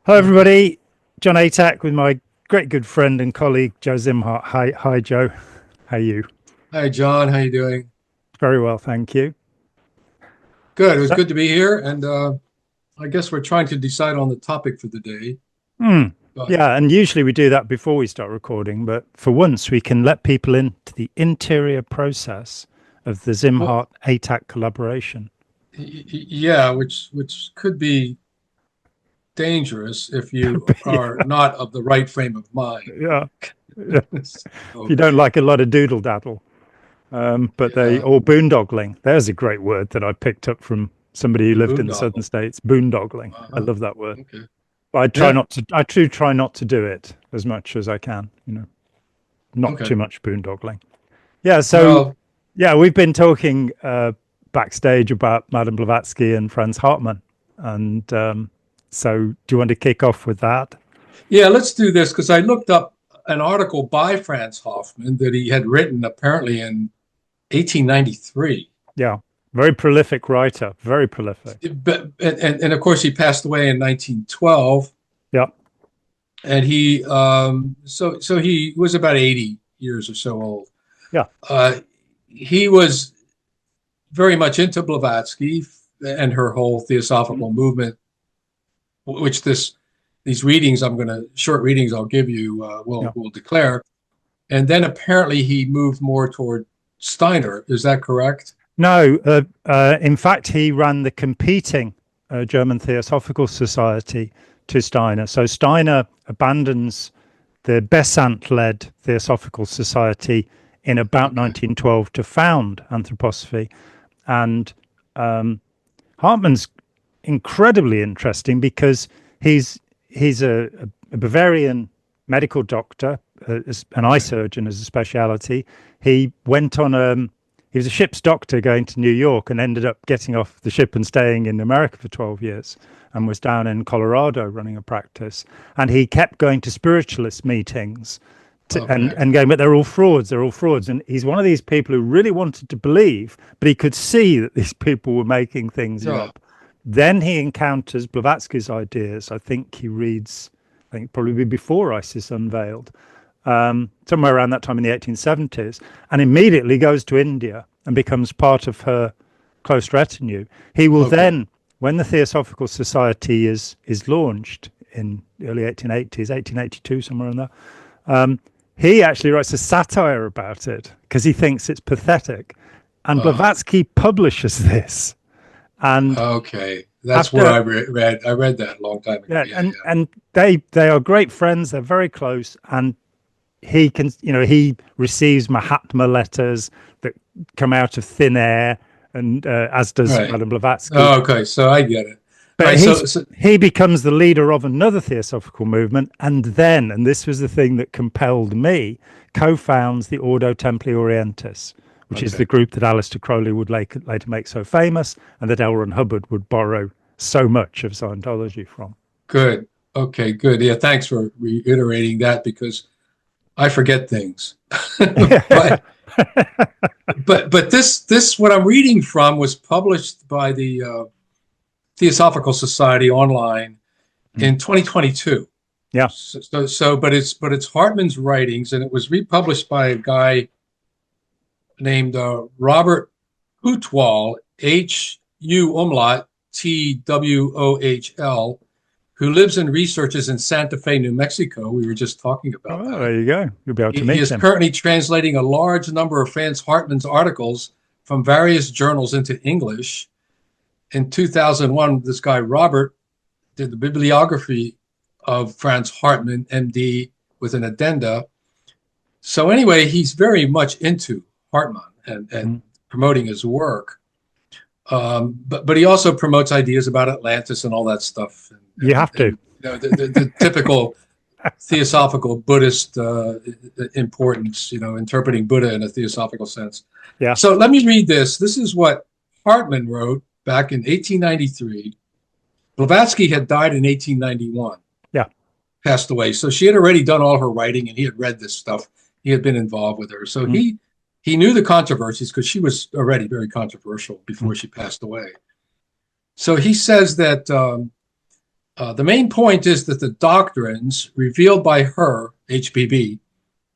Hello, everybody. John Atack with my great good friend and colleague, Joe Szimhart. Hi, Joe. How are you? Hi, John. How you doing? Very well, thank you. Good. It was So, good to be here, and I guess we're trying to decide on the topic for the day. hmm, But yeah, and usually we do that before we start recording, but for once we can let people into the interior process of the well, Szimhart-Atack collaboration. yeah, which could be dangerous if you are Yeah, not of the right frame of mind. yeah, yeah. If So, you don't like a lot of doodle daddle, but yeah, or boondoggling. There's a great word that I picked up from somebody who lived in the southern boondoggle. states. Boondoggling. I Uh-huh. love that word. Okay. But Yeah. I do try not to do it as much as I can, not Okay. too much boondoggling. Yeah, so Well, yeah, we've been talking backstage about Madame Blavatsky and Franz Hartmann. And so do you want to kick off with that? yeah. Let's do this because I looked up an article by Franz Hoffman that he had written apparently in 1893. Yeah, very prolific writer, very prolific. But and of course he passed away in 1912, Yeah, and so he was about 80 years or so old. yeah, Uh, he was very much into Blavatsky and her whole mm, theosophical movement, which these readings short readings I'll give you yeah. will declare. And then apparently he moved more toward Steiner. Is that correct? No, in fact, he ran the competing German Theosophical Society to Steiner. So Steiner abandons the Besant-led Theosophical Society in about Okay. 1912 to found Anthroposophy. And Hartmann's incredibly interesting because he's a Bavarian medical doctor, an eye Okay. surgeon as a speciality. He went on he was a ship's doctor going to New York and ended up getting off the ship and staying in America for 12 years and was down in Colorado running a practice. And he kept going to spiritualist meetings Okay. and going, but they're all frauds, they're all frauds. And he's one of these people who really wanted to believe, but he could see that these people were making things Yeah. up. Then he encounters Blavatsky's ideas. I think he reads, I think probably before ISIS unveiled, somewhere around that time in the 1870s, and immediately goes to India and becomes part of her close retinue. He will Okay. then, when the Theosophical Society is launched in the early 1880s, 1882, somewhere in there, he actually writes a satire about it because he thinks it's pathetic. And Uh, Blavatsky publishes this. And okay. That's where after I read that a long time ago. yeah, Yeah. and they are great friends, they're very close, and he can, he receives Mahatma letters that come out of thin air, and as Yeah. does Right. Madame Blavatsky. Oh, okay. So I get it. All But right. he becomes the leader of another theosophical movement, and then, and this was the thing that compelled me, co-founds the Ordo Templi Orientis, which is the Okay. group that Aleister Crowley would later make so famous, and that L. Ron Hubbard would borrow so much of Scientology from. Good. Okay. Good. Yeah. Thanks for reiterating that because I forget things. But this what I'm reading from was published by the Theosophical Society online in 2022. Yeah. But it's Hartman's writings, and it was republished by a guy named Robert Hutwal, Hu umlaut Twohl, who lives and researches in Santa Fe, New Mexico. We were just talking about Oh, that. there you go. You'll be able to He meet is him. currently translating a large number of Franz Hartmann's articles from various journals into English. In 2001, this guy, Robert, did the bibliography of Franz Hartmann, MD, with an addenda. So anyway, he's very much into Hartmann and Mm. promoting his work. But he also promotes ideas about Atlantis and all that stuff. You have to. The typical theosophical Buddhist importance, interpreting Buddha in a theosophical sense. Yeah. So let me read this. This is what Hartmann wrote back in 1893. Blavatsky had died in 1891, Yeah. passed away. So she had already done all her writing and he had read this stuff. He had been involved with her. So Mm. he knew the controversies because she was already very controversial before Mm. she passed away. So he says that The main point is that the doctrines revealed by her, HPB,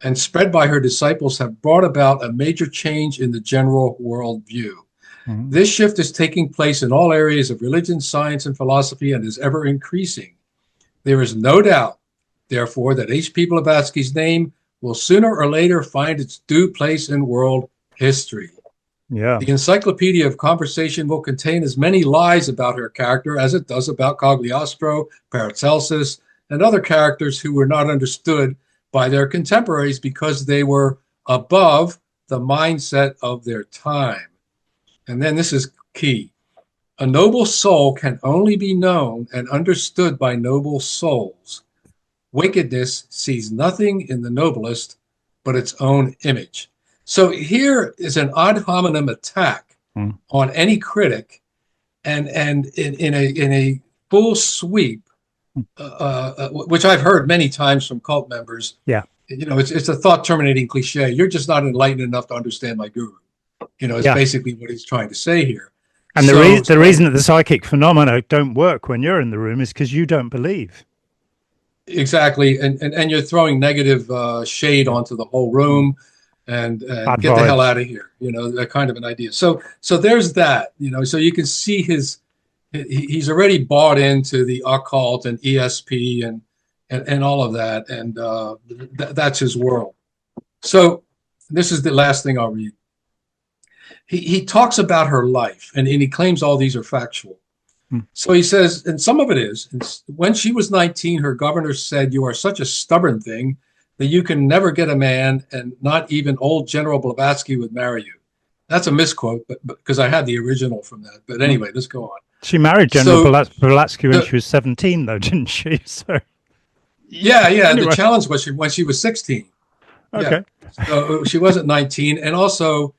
and spread by her disciples have brought about a major change in the general worldview. Mhm. This shift is taking place in all areas of religion, science, and philosophy and is ever increasing. There is no doubt, therefore, that H.P. Blavatsky's name will sooner or later find its due place in world history. Yeah. The Encyclopedia of Conversation will contain as many lies about her character as it does about Cagliostro, Paracelsus, and other characters who were not understood by their contemporaries because they were above the mindset of their time. And then this is key. A noble soul can only be known and understood by noble souls. Wickedness sees nothing in the noblest but its own image. So here is an ad hominem attack on any critic, and in a full sweep, which I've heard many times from cult members. Yeah. You know, it's a thought terminating cliche. You're just not enlightened enough to understand my guru. You know, it's basically what he's trying to say here. And the reason that the psychic phenomena don't work when you're in the room is because you don't believe. Exactly. And you're throwing negative shade onto the whole room and get the hell out of here. You know, that kind of an idea. So there's that, you know, so you can see he's already bought into the occult and ESP and all of that. And that's his world. So this is the last thing I'll read. He talks about her life, and he claims all these are factual. So he says, and some of it is, when she was 19, her governor said, "You are such a stubborn thing that you can never get a man, and not even old General Blavatsky would marry you." That's a misquote, but because I had the original from that. But anyway, let's go on. She married General Blavatsky when she was 17, though, didn't she? So yeah. Anyway. The challenge was when she was 16. Okay. Yeah. So she wasn't 19, and also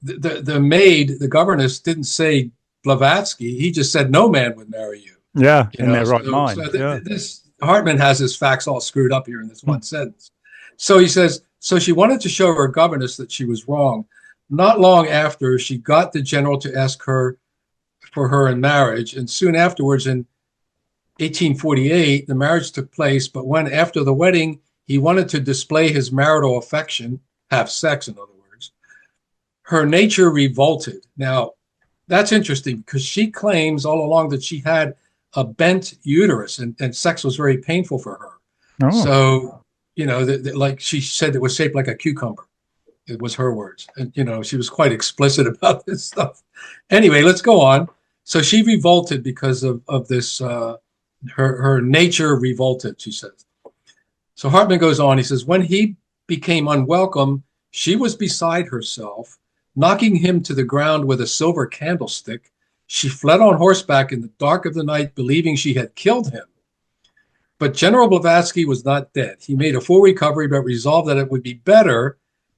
the maid, the governess, didn't say Blavatsky. He just said no man would marry you. Yeah, in their right mind. So this Hartmann has his facts all screwed up here in this one sentence. So he says, so she wanted to show her governess that she was wrong. Not long after, she got the general to ask her for her in marriage, and soon afterwards, in 1848, the marriage took place. But when, after the wedding, he wanted to display his marital affection, have sex, in other words, her nature revolted. Now, that's interesting because she claims all along that she had a bent uterus and sex was very painful for her. Oh. So, you know, like she said, it was shaped like a cucumber. It was her words. And, you know, she was quite explicit about this stuff. Anyway, let's go on. So she revolted because of this, her nature revolted, she says. So Hartmann goes on, he says, when he became unwelcome, she was beside herself, knocking him to the ground with a silver candlestick. She fled on horseback in the dark of the night, believing she had killed him. But General Blavatsky was not dead. He made a full recovery, but resolved that it would be better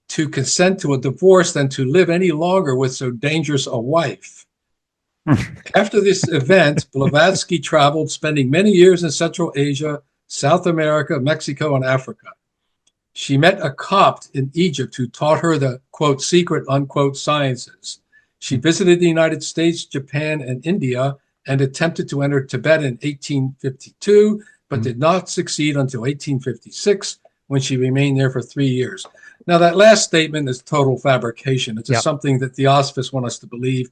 to consent to a divorce than to live any longer with so dangerous a wife. After this event, Blavatsky traveled, spending many years in Central Asia, South America, Mexico, and Africa. She met a Copt in Egypt who taught her the, quote, secret, unquote, sciences. She visited the United States, Japan, and India, and attempted to enter Tibet in 1852, but did not succeed until 1856, when she remained there for 3 years. Now, that last statement is total fabrication. It's something that Theosophists want us to believe.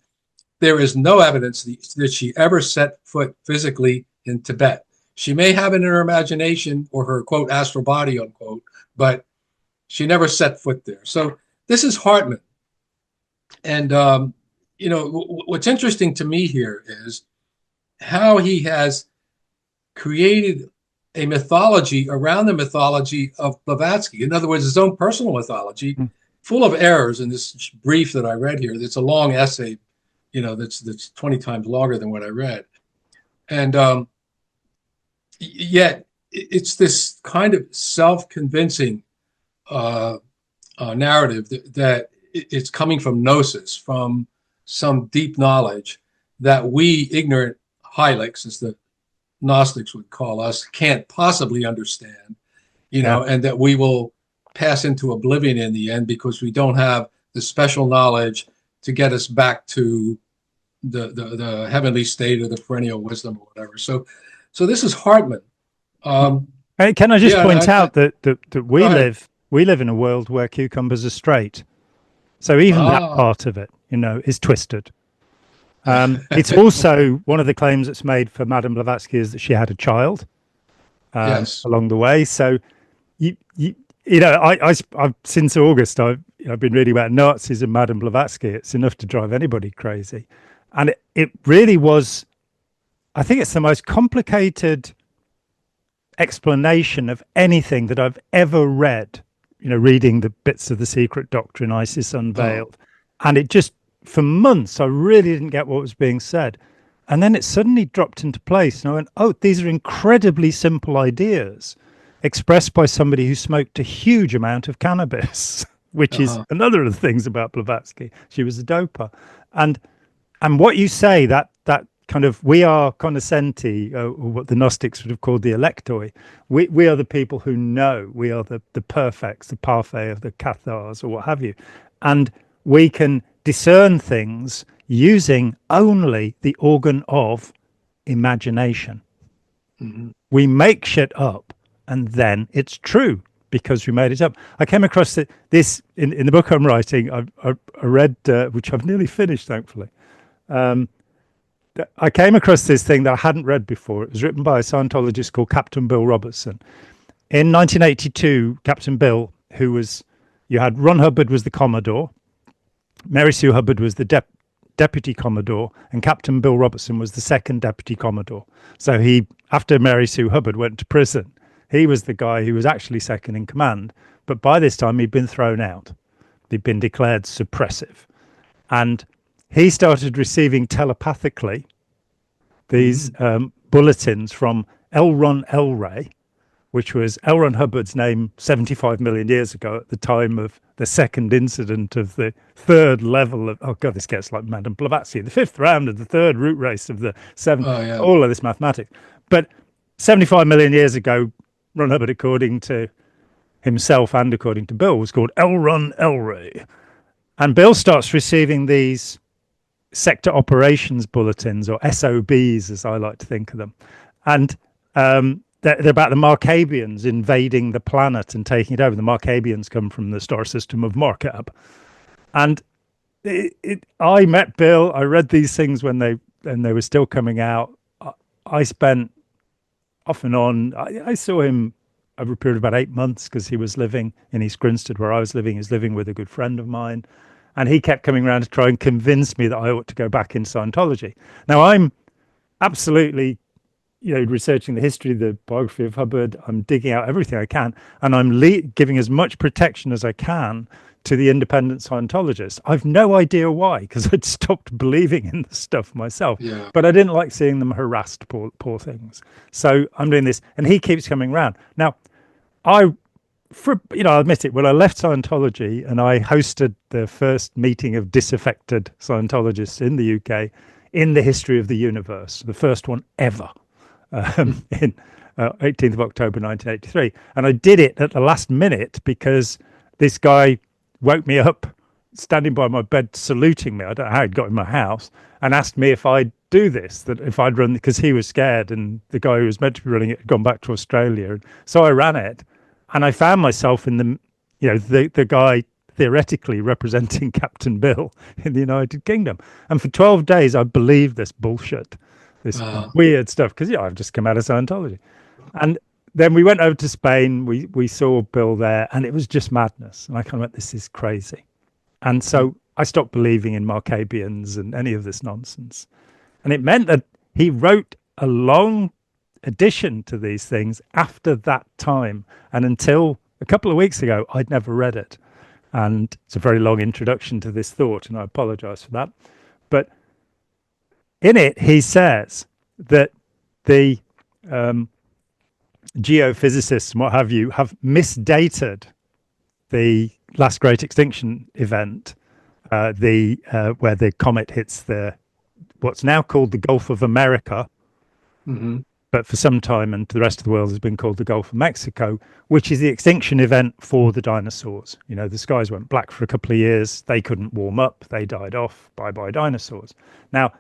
There is no evidence that she ever set foot physically in Tibet. She may have it in her imagination or her, quote, astral body, unquote, but she never set foot there. So this is Hartmann. And, you know, what's interesting to me here is how he has created a mythology around the mythology of Blavatsky. In other words, his own personal mythology, full of errors in this brief that I read here. It's a long essay, you know, that's 20 times longer than what I read. And yet it's this kind of self-convincing narrative that it's coming from gnosis, from some deep knowledge that we ignorant hylics, as the Gnostics would call us, can't possibly understand, you know, and that we will pass into oblivion in the end because we don't have the special knowledge to get us back to the heavenly state or the perennial wisdom or whatever. So So this is Hartmann. Hey, can I just point out that Go ahead. we live in a world where cucumbers are straight, so even that part of it, is twisted. It's also one of the claims that's made for Madame Blavatsky is that she had a child Yes. along the way. So I've since August I've been reading about Nazis and Madame Blavatsky. It's enough to drive anybody crazy, and it really was. I think it's the most complicated explanation of anything that I've ever read. Reading the bits of The Secret Doctrine, ISIS Unveiled, and it just for months I really didn't get what was being said, and then it suddenly dropped into place, and I went, "Oh, these are incredibly simple ideas." Expressed by somebody who smoked a huge amount of cannabis, which is another of the things about Blavatsky. She was a doper, and what you say, that kind of we are cognoscenti, or what the Gnostics would have called the electoi. We are the people who know. We are the perfects, the parfait of the cathars, or what have you, and we can discern things using only the organ of imagination. We make shit up. And then it's true because we made it up. I came across this in the book I'm writing. I read, which I've nearly finished, thankfully. I came across this thing that I hadn't read before. It was written by a Scientologist called Captain Bill Robertson. In 1982, Captain Bill, you had Ron Hubbard was the Commodore, Mary Sue Hubbard was the Deputy Commodore, and Captain Bill Robertson was the second Deputy Commodore. So after Mary Sue Hubbard went to prison, he was the guy who was actually second in command. But by this time, he'd been thrown out. He'd been declared suppressive. And he started receiving telepathically these bulletins from L. Ron L. Ray, which was L. Ron Hubbard's name 75 million years ago at the time of the second incident of the third level of, oh God, this gets like Madame Blavatsky, the fifth round of the third root race of the seventh, all of this mathematics. But 75 million years ago, Ron Hubbard, according to himself and according to Bill, was called L. Ron L. Ray. And Bill starts receiving these sector operations bulletins, or SOBs, as I like to think of them. And they're about the Markabians invading the planet and taking it over. The Markabians come from the star system of Markab. And I met Bill. I read these things when they were still coming out. I spent off and on. I saw him over a period of about 8 months because he was living in East Grinstead where I was living. He was living with a good friend of mine. And he kept coming around to try and convince me that I ought to go back in Scientology. Now, I'm absolutely, researching the history, the biography of Hubbard. I'm digging out everything I can. And I'm giving as much protection as I can to the independent Scientologists. I've no idea why, because I'd stopped believing in the stuff myself. Yeah. But I didn't like seeing them harassed, poor things. So I'm doing this, and he keeps coming around. Now, I'll admit it, when I left Scientology and I hosted the first meeting of disaffected Scientologists in the UK in the history of the universe, the first one ever, in 18th of October 1983. And I did it at the last minute because this guy woke me up standing by my bed saluting me. I don't know how he'd got in my house, and asked me if I'd do this, that if I'd run, because he was scared and the guy who was meant to be running it had gone back to Australia. And so I ran it, and I found myself in the guy theoretically representing Captain Bill in the United Kingdom. And for 12 days, I believed this bullshit, this weird stuff, because I've just come out of Scientology. And then we went over to Spain. We saw Bill there, and it was just madness. And I kind of went, this is crazy. And so I stopped believing in Markabians and any of this nonsense. And it meant that he wrote a long addition to these things after that time. And until a couple of weeks ago, I'd never read it. And it's a very long introduction to this thought, and I apologize for that. But in it, he says that the geophysicists and what have you have misdated the last great extinction event, where the comet hits what's now called the Gulf of America, but for some time and to the rest of the world has been called the Gulf of Mexico, which is the extinction event for the dinosaurs. The skies went black for a couple of years. They couldn't warm up. They died off. Bye-bye dinosaurs. Now,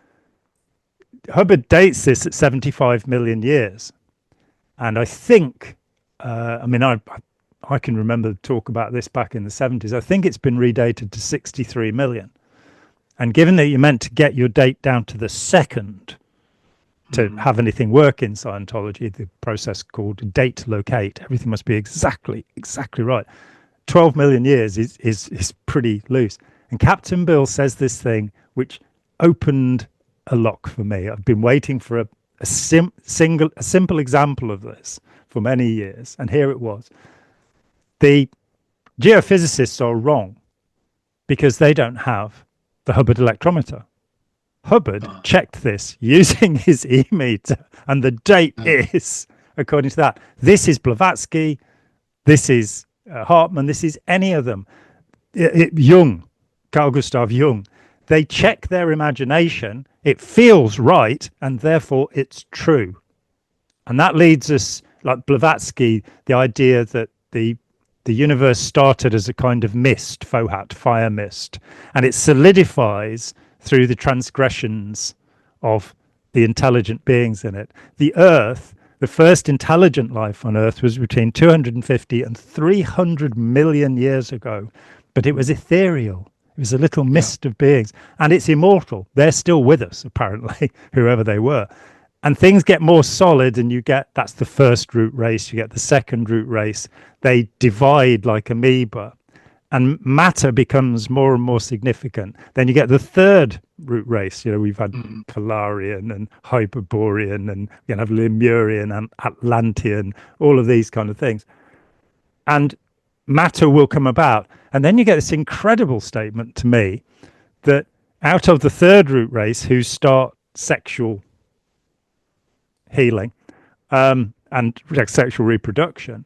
Hubbard dates this at 75 million years. And I think, I can remember talk about this back in the 70s. I think it's been redated to 63 million. And given that you're meant to get your date down to the second to have anything work in Scientology, the process called date locate, everything must be exactly right. 12 million years is pretty loose. And Captain Bill says this thing which opened a lock for me. I've been waiting for a simple example of this for many years, and here it was. The geophysicists are wrong because they don't have the Hubbard electrometer. Hubbard checked this using his e-meter, and the date is, according to that, this is Blavatsky, this is Hartmann, this is any of them. Jung, Carl Gustav Jung, they check their imagination, it feels right, and therefore it's true. And that leads us, like Blavatsky, the idea that the universe started as a kind of mist, Fohat, fire mist, and it solidifies through the transgressions of the intelligent beings in it. The Earth, the first intelligent life on Earth, was between 250 and 300 million years ago, but it was ethereal. It was a little mist of beings, and it's immortal. They're still with us, apparently, whoever they were. And things get more solid, and that's the first root race. You get the second root race. They divide like amoeba, and matter becomes more and more significant. Then you get the third root race. We've had Polarian and Hyperborean, and you have Lemurian and Atlantean, all of these kind of things. And matter will come about. And then you get this incredible statement to me that out of the third root race who start sexual healing and sexual reproduction,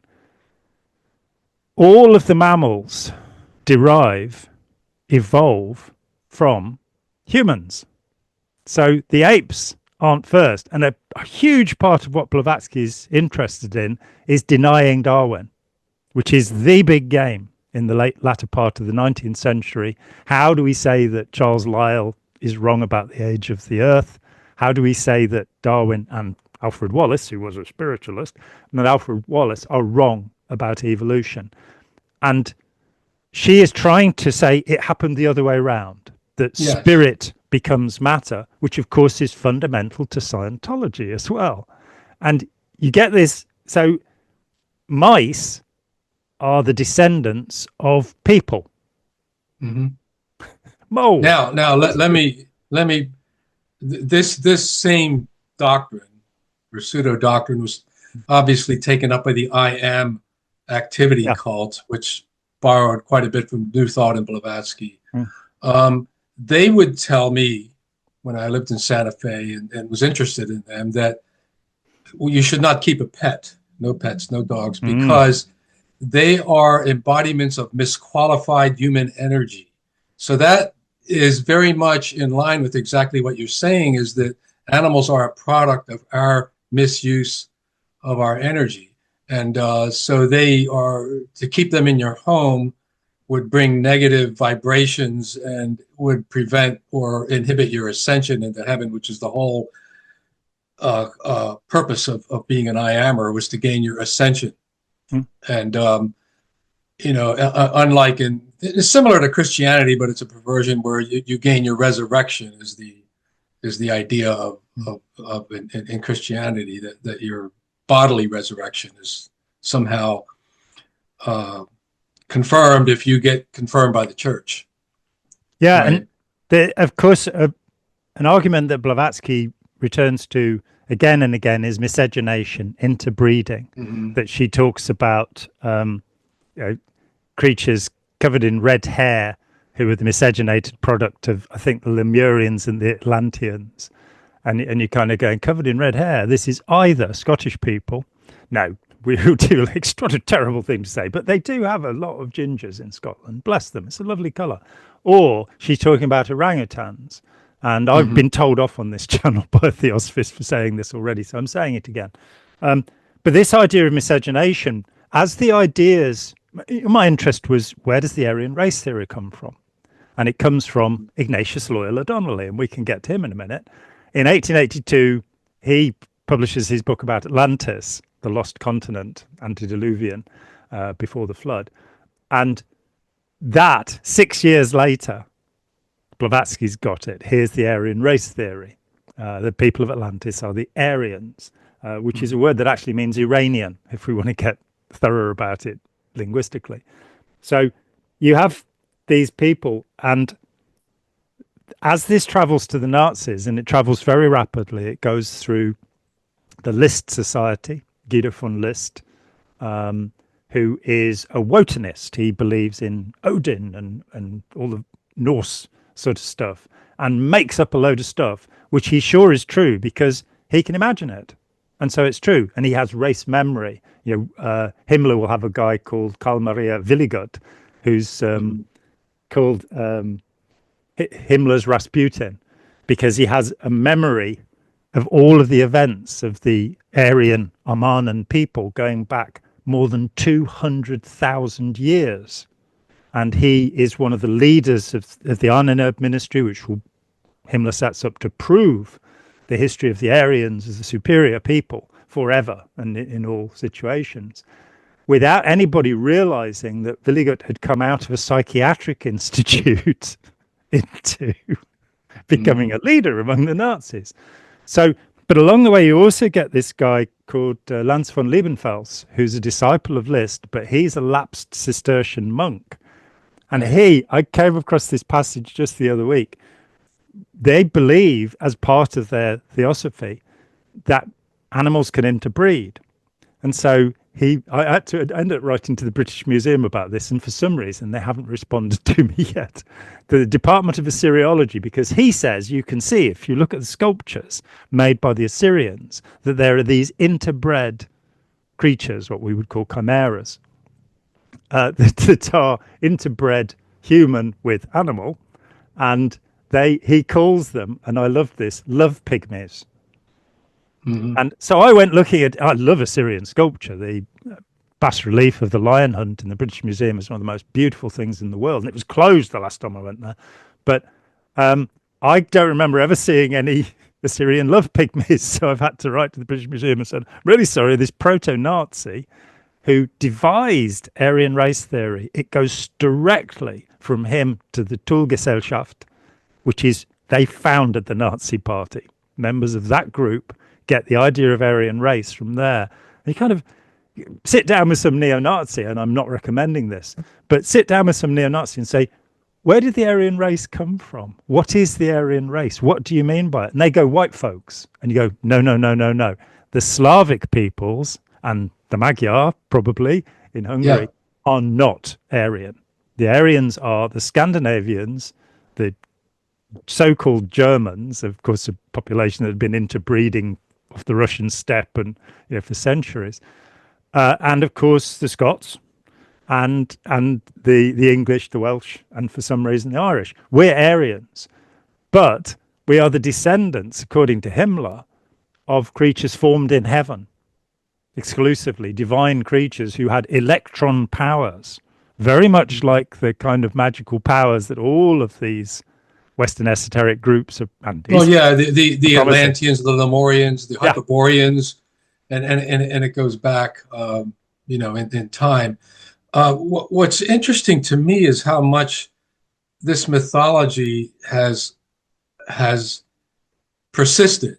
all of the mammals evolve from humans. So the apes aren't first. And a huge part of what Blavatsky is interested in is denying Darwin, which is the big game in the latter part of the 19th century. How do we say that Charles Lyell is wrong about the age of the Earth? How do we say that Darwin and Alfred Wallace, who was a spiritualist, and that Alfred Wallace are wrong about evolution? And she is trying to say it happened the other way around, that spirit becomes matter, which of course is fundamental to Scientology as well. And you get this, so mice are the descendants of people. Moles. Now let me this same doctrine or pseudo doctrine was obviously taken up by the I Am activity cult, which borrowed quite a bit from New Thought and Blavatsky. They would tell me when I lived in Santa Fe and was interested in them that you should not keep a pet, no pets, no dogs, because they are embodiments of misqualified human energy. So that is very much in line with exactly what you're saying, is that animals are a product of our misuse of our energy. And so they are, to keep them in your home would bring negative vibrations and would prevent or inhibit your ascension into heaven, which is the whole purpose of being an I-Ammer, was to gain your ascension. And, unlike it's similar to Christianity, but it's a perversion where you gain your resurrection is the idea of in Christianity, that your bodily resurrection is somehow confirmed if you get confirmed by the church. Yeah, right? And of course, an argument that Blavatsky returns to again and again is miscegenation, interbreeding, that she talks about creatures covered in red hair who were the miscegenated product of, I think, the Lemurians and the Atlanteans. And you're kind of going, covered in red hair, this is either Scottish people. No, we do extra terrible thing to say, but they do have a lot of gingers in Scotland. Bless them. It's a lovely colour. Or she's talking about orangutans. And I've been told off on this channel by a theosophist for saying this already, so I'm saying it again. But this idea of miscegenation, as the ideas, my interest was, where does the Aryan race theory come from? And it comes from Ignatius Loyola Donnelly, and we can get to him in a minute. in 1882, he publishes his book about Atlantis, the lost continent, antediluvian, before the flood. And that, 6 years later, Blavatsky's got it. Here's the Aryan race theory. The people of Atlantis are the Aryans, which is a word that actually means Iranian, if we want to get thorough about it linguistically. So you have these people, and as this travels to the Nazis, and it travels very rapidly, it goes through the List Society, Guido von List, who is a Wotanist. He believes in Odin and all the Norse sort of stuff, and makes up a load of stuff, which he's sure is true because he can imagine it. And so it's true. And he has race memory. Himmler will have a guy called Karl Maria Willigut, who's called Himmler's Rasputin, because he has a memory of all of the events of the Aryan Armanan people going back more than 200,000 years. And he is one of the leaders of the Ahnenerbe ministry, which Himmler sets up to prove the history of the Aryans as a superior people forever and in all situations, without anybody realizing that Willigut had come out of a psychiatric institute into becoming a leader among the Nazis. So, but along the way, you also get this guy called Lanz von Liebenfels, who's a disciple of List, but he's a lapsed Cistercian monk. And I came across this passage just the other week. They believe, as part of their theosophy, that animals can interbreed. And so I had to end up writing to the British Museum about this, and for some reason they haven't responded to me yet. The Department of Assyriology, because he says you can see, if you look at the sculptures made by the Assyrians, that there are these interbred creatures, what we would call chimeras, that are interbred human with animal, and he calls them, and I love this, love pygmies. And so I went looking I love Assyrian sculpture. The bas relief of the lion hunt in the British Museum is one of the most beautiful things in the world. And it was closed the last time I went there. But I don't remember ever seeing any Assyrian love pygmies. So I've had to write to the British Museum and said, really sorry, this proto-Nazi who devised Aryan race theory, it goes directly from him to the Toolgesellschaft, which is, they founded the Nazi party. Members of that group get the idea of Aryan race from there. And you kind of sit down with some neo-Nazi, and I'm not recommending this, but sit down with some neo-Nazi and say, where did the Aryan race come from? What is the Aryan race? What do you mean by it? And they go, white folks. And you go, no. The Slavic peoples, and the Magyar probably in Hungary, are not Aryan. The Aryans are the Scandinavians, the so-called Germans, of course, a population that had been interbreeding off the Russian steppe and for centuries, and of course the Scots, and the English, the Welsh, and for some reason the Irish. We're Aryans, but we are the descendants, according to Himmler, of creatures formed in heaven, exclusively divine creatures who had electron powers, very much like the kind of magical powers that all of these Western esoteric groups are. The Atlanteans, the Lemurians, the Hyperboreans, and it goes back, in time. What's interesting to me is how much this mythology has persisted.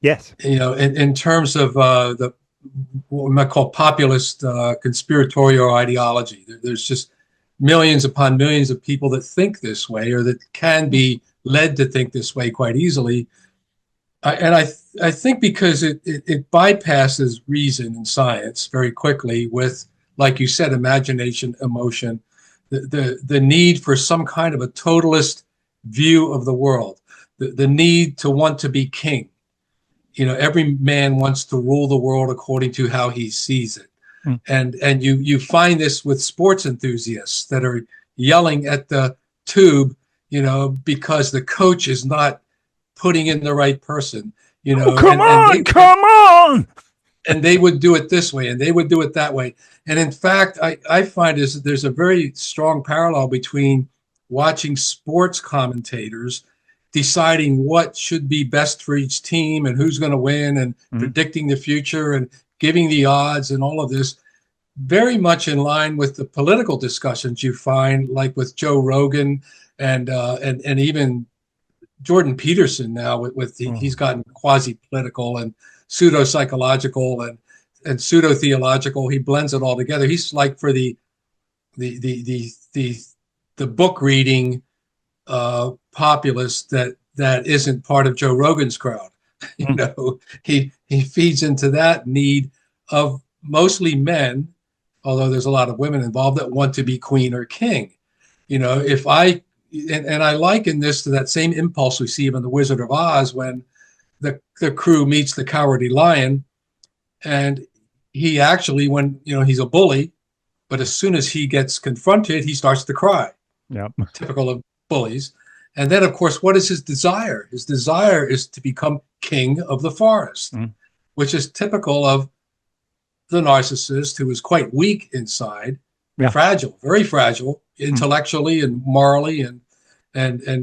Yes. In terms of what we might call populist conspiratorial ideology. There's just millions upon millions of people that think this way, or that can be led to think this way quite easily. I think because it bypasses reason and science very quickly with, like you said, imagination, emotion, the need for some kind of a totalist view of the world, the need to want to be king. Every man wants to rule the world according to how he sees it. And you find this with sports enthusiasts that are yelling at the tube, because the coach is not putting in the right person. Come on! And they would do it this way, and they would do it that way. And in fact, I find there's a very strong parallel between watching sports commentators deciding what should be best for each team and who's going to win and predicting the future and giving the odds and all of this, very much in line with the political discussions you find, like with Joe Rogan and even Jordan Peterson now he's gotten quasi-political and pseudo-psychological and pseudo-theological. He blends it all together. He's like for the book reading populace that isn't part of Joe Rogan's crowd. You know, he feeds into that need of mostly men, although there's a lot of women involved, that want to be queen or king. You know, if I liken this to that same impulse we see in The Wizard of Oz when the crew meets the Cowardly Lion, and he actually, when, you know, he's a bully, but as soon as he gets confronted, he starts to cry. Yep. Typical of bullies. And then, of course, what is his desire? His desire is to become king of the forest, which is typical of the narcissist who is quite weak inside, fragile, very fragile, intellectually and morally, and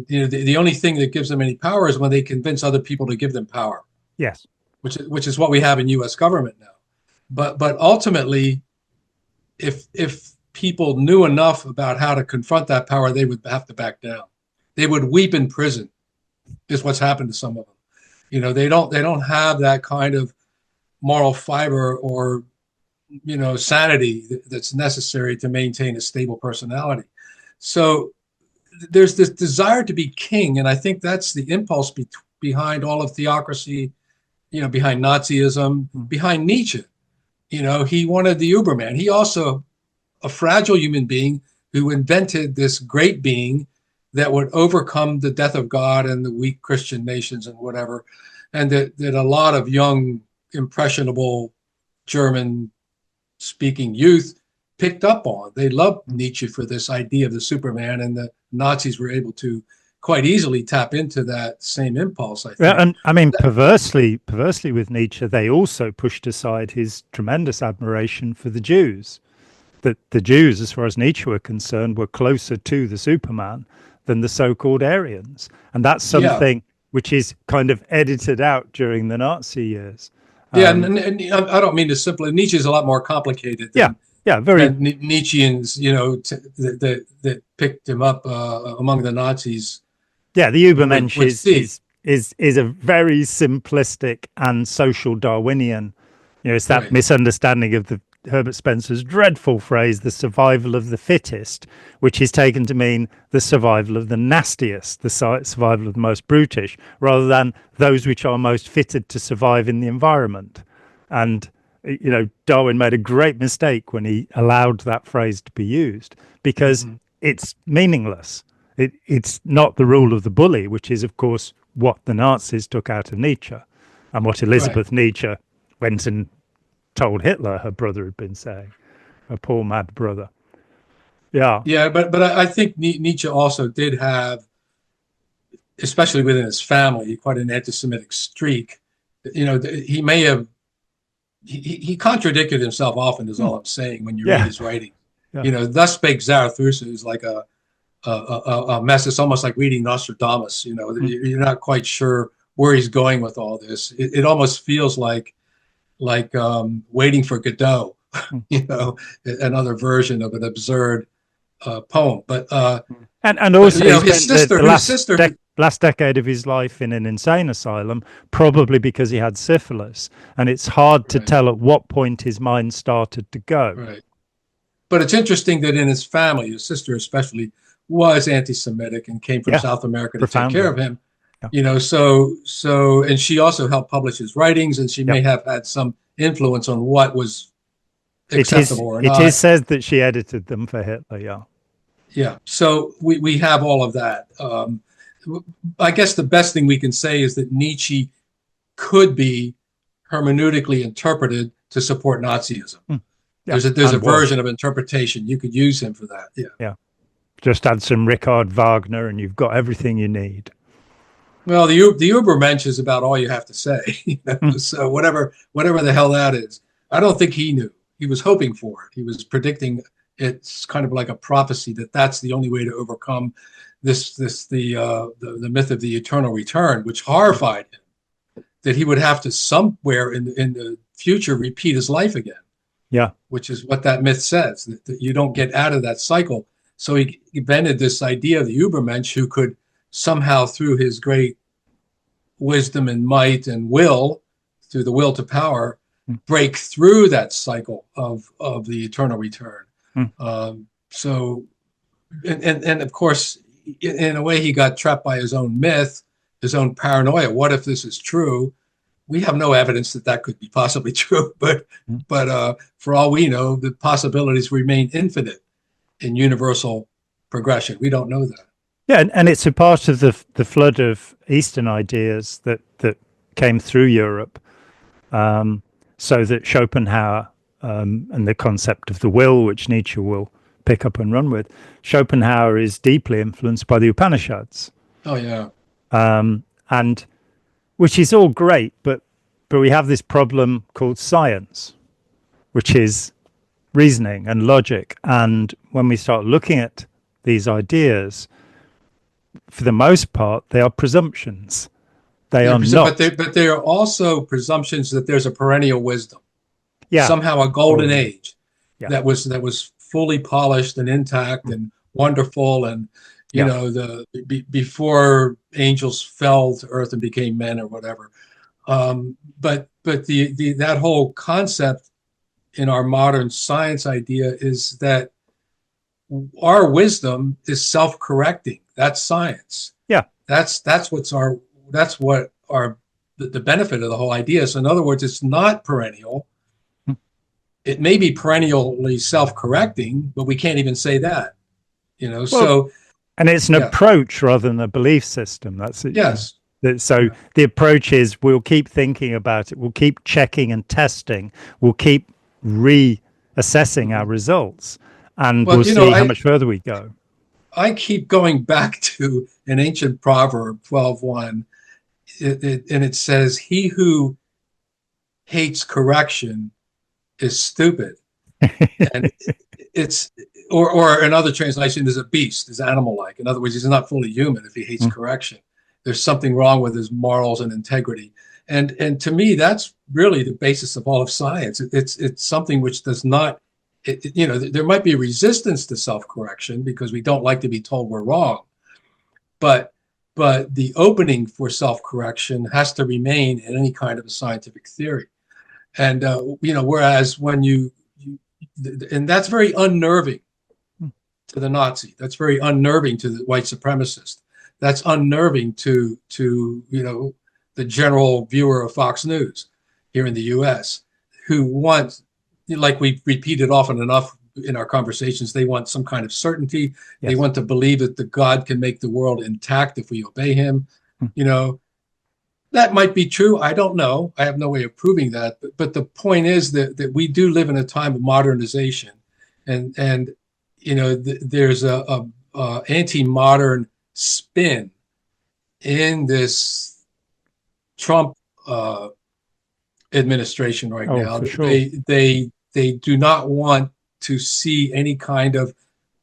you know, the only thing that gives them any power is when they convince other people to give them power. Yes, which is what we have in U.S. government now. But ultimately, if people knew enough about how to confront that power, they would have to back down. They would weep in prison, is what's happened to some of them. You know, they don't have that kind of moral fiber or, you know, sanity that's necessary to maintain a stable personality. So there's this desire to be king, and I think that's the impulse behind all of theocracy, you know, behind Nazism, behind Nietzsche. You know, he wanted the Uberman. He also, a fragile human being who invented this great being that would overcome the death of God and the weak Christian nations and whatever, and that a lot of young, impressionable German-speaking youth picked up on. They loved Nietzsche for this idea of the Superman, and the Nazis were able to quite easily tap into that same impulse, I think. Yeah, and I mean, perversely with Nietzsche, they also pushed aside his tremendous admiration for the Jews. That the Jews, as far as Nietzsche were concerned, were closer to the Superman than the so-called Aryans. And that's something which is kind of edited out during the Nazi years. And I don't mean to simply, Nietzsche is a lot more complicated than, very than Nietzscheans, you know, that picked him up among the Nazis. Yeah, the Übermensch is a very simplistic and social Darwinian. You know, it's that misunderstanding of the Herbert Spencer's dreadful phrase, the survival of the fittest, which is taken to mean the survival of the nastiest, the survival of the most brutish, rather than those which are most fitted to survive in the environment. And, you know, Darwin made a great mistake when he allowed that phrase to be used, because it's meaningless. It's not the rule of the bully, which is, of course, what the Nazis took out of Nietzsche, and what Elizabeth Nietzsche went and told Hitler her brother had been saying, her poor mad brother. Yeah, but I think Nietzsche also did have, especially within his family, quite an anti-Semitic streak. You know, he may have, he contradicted himself often, is all I'm saying, when you read his writing. You know, Thus Spake Zarathustra is like a mess. It's almost like reading Nostradamus. You know, you're not quite sure where he's going with all this. It almost feels like Waiting for Godot, you know, another version of an absurd poem. But and also, you know, his sister, last decade of his life in an insane asylum, probably because he had syphilis, and it's hard to tell at what point his mind started to go. Right. But it's interesting that in his family, his sister especially was anti-Semitic and came from South America to take care of him. You know, so, and she also helped publish his writings, and she may have had some influence on what was acceptable or not. It is said that she edited them for Hitler, Yeah, so we have all of that. I guess the best thing we can say is that Nietzsche could be hermeneutically interpreted to support Nazism. There's a version of interpretation. You could use him for that, Yeah, just add some Richard Wagner and you've got everything you need. Well, the Übermensch is about all you have to say. You know? So whatever the hell that is, I don't think he knew. He was hoping for it. He was predicting. It's kind of like a prophecy that that's the only way to overcome the myth of the eternal return, which horrified him, that he would have to somewhere in the future repeat his life again. Yeah. Which is what that myth says, that you don't get out of that cycle. So he invented this idea of the Übermensch, who could somehow, through his great wisdom and might and will, through the will to power, break through that cycle of the eternal return. So, and of course, in a way, he got trapped by his own myth, his own paranoia. What if this is true? We have no evidence that that could be possibly true, but for all we know, the possibilities remain infinite in universal progression. We don't know that. Yeah, and it's a part of the flood of Eastern ideas that came through Europe, so that Schopenhauer and the concept of the will, which Nietzsche will pick up and run with, Schopenhauer is deeply influenced by the Upanishads. Oh yeah, and which is all great, but we have this problem called science, which is reasoning and logic. And when we start looking at these ideas, for the most part, they are presumptions. They are not. But they are also presumptions that there's a perennial wisdom. Yeah. Somehow a golden age that was fully polished and intact and wonderful, and you know, before angels fell to earth and became men or whatever. But that whole concept in our modern science idea is that our wisdom is self-correcting. That's science. Yeah. That's what the benefit of the whole idea is. So in other words, it's not perennial. It may be perennially self-correcting, but we can't even say that. You know, and it's an approach rather than a belief system. That's it. Yes. So the approach is we'll keep thinking about it. We'll keep checking and testing. We'll keep reassessing our resuls, and we'll see how much further we go. I keep going back to an ancient proverb, 12:1, and it says, "He who hates correction is stupid." And it's or another translation is a beast, is animal-like. In other words, he's not fully human if he hates correction. There's something wrong with his morals and integrity. And to me, that's really the basis of all of science. It's something which does not, you know, there might be resistance to self-correction because we don't like to be told we're wrong. But the opening for self-correction has to remain in any kind of a scientific theory. And, you know, whereas when and that's very unnerving to the Nazi. That's very unnerving to the white supremacist. That's unnerving to you know, the general viewer of Fox News here in the U.S., who want, like we've repeated often enough in our conversations, they want some kind of certainty. Yes. They want to believe that the God can make the world intact if we obey him. You know, that might be true. I don't know. I have no way of proving that. But the point is that we do live in a time of modernization, and you know, there's a anti-modern spin in this Trump administration right now. For sure. They do not want to see any kind of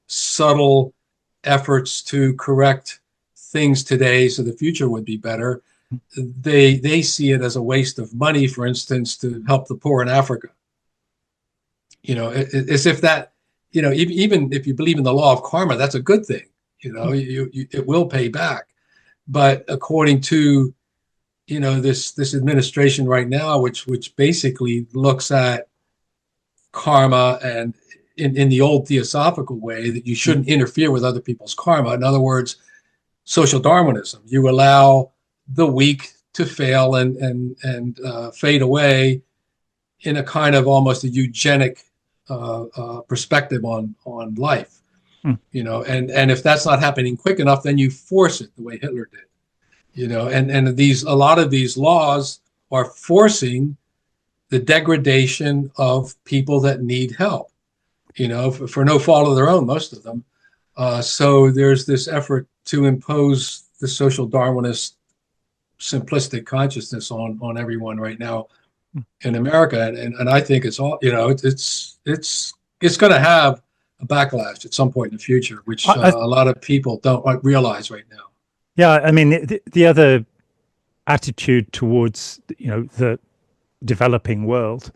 subtle efforts to correct things today so the future would be better. They see it as a waste of money, for instance, to help the poor in Africa. You know, as if that, you know, even if you believe in the law of karma, that's a good thing. You know, it will pay back. But according to, you know, this administration right now, which basically looks at karma and in the old theosophical way that you shouldn't interfere with other people's karma. In other words, social Darwinism. You allow the weak to fail and fade away in a kind of almost a eugenic perspective on life. You know, and if that's not happening quick enough, then you force it the way Hitler did. You know, and a lot of these laws are forcing the degradation of people that need help, you know, for no fault of their own, most of them. So there's this effort to impose the social Darwinist simplistic consciousness on everyone right now in America. And I think it's all, you know, it's going to have a backlash at some point in the future, which I, a lot of people don't realize right now. yeah, I mean, the other attitude towards, the developing world,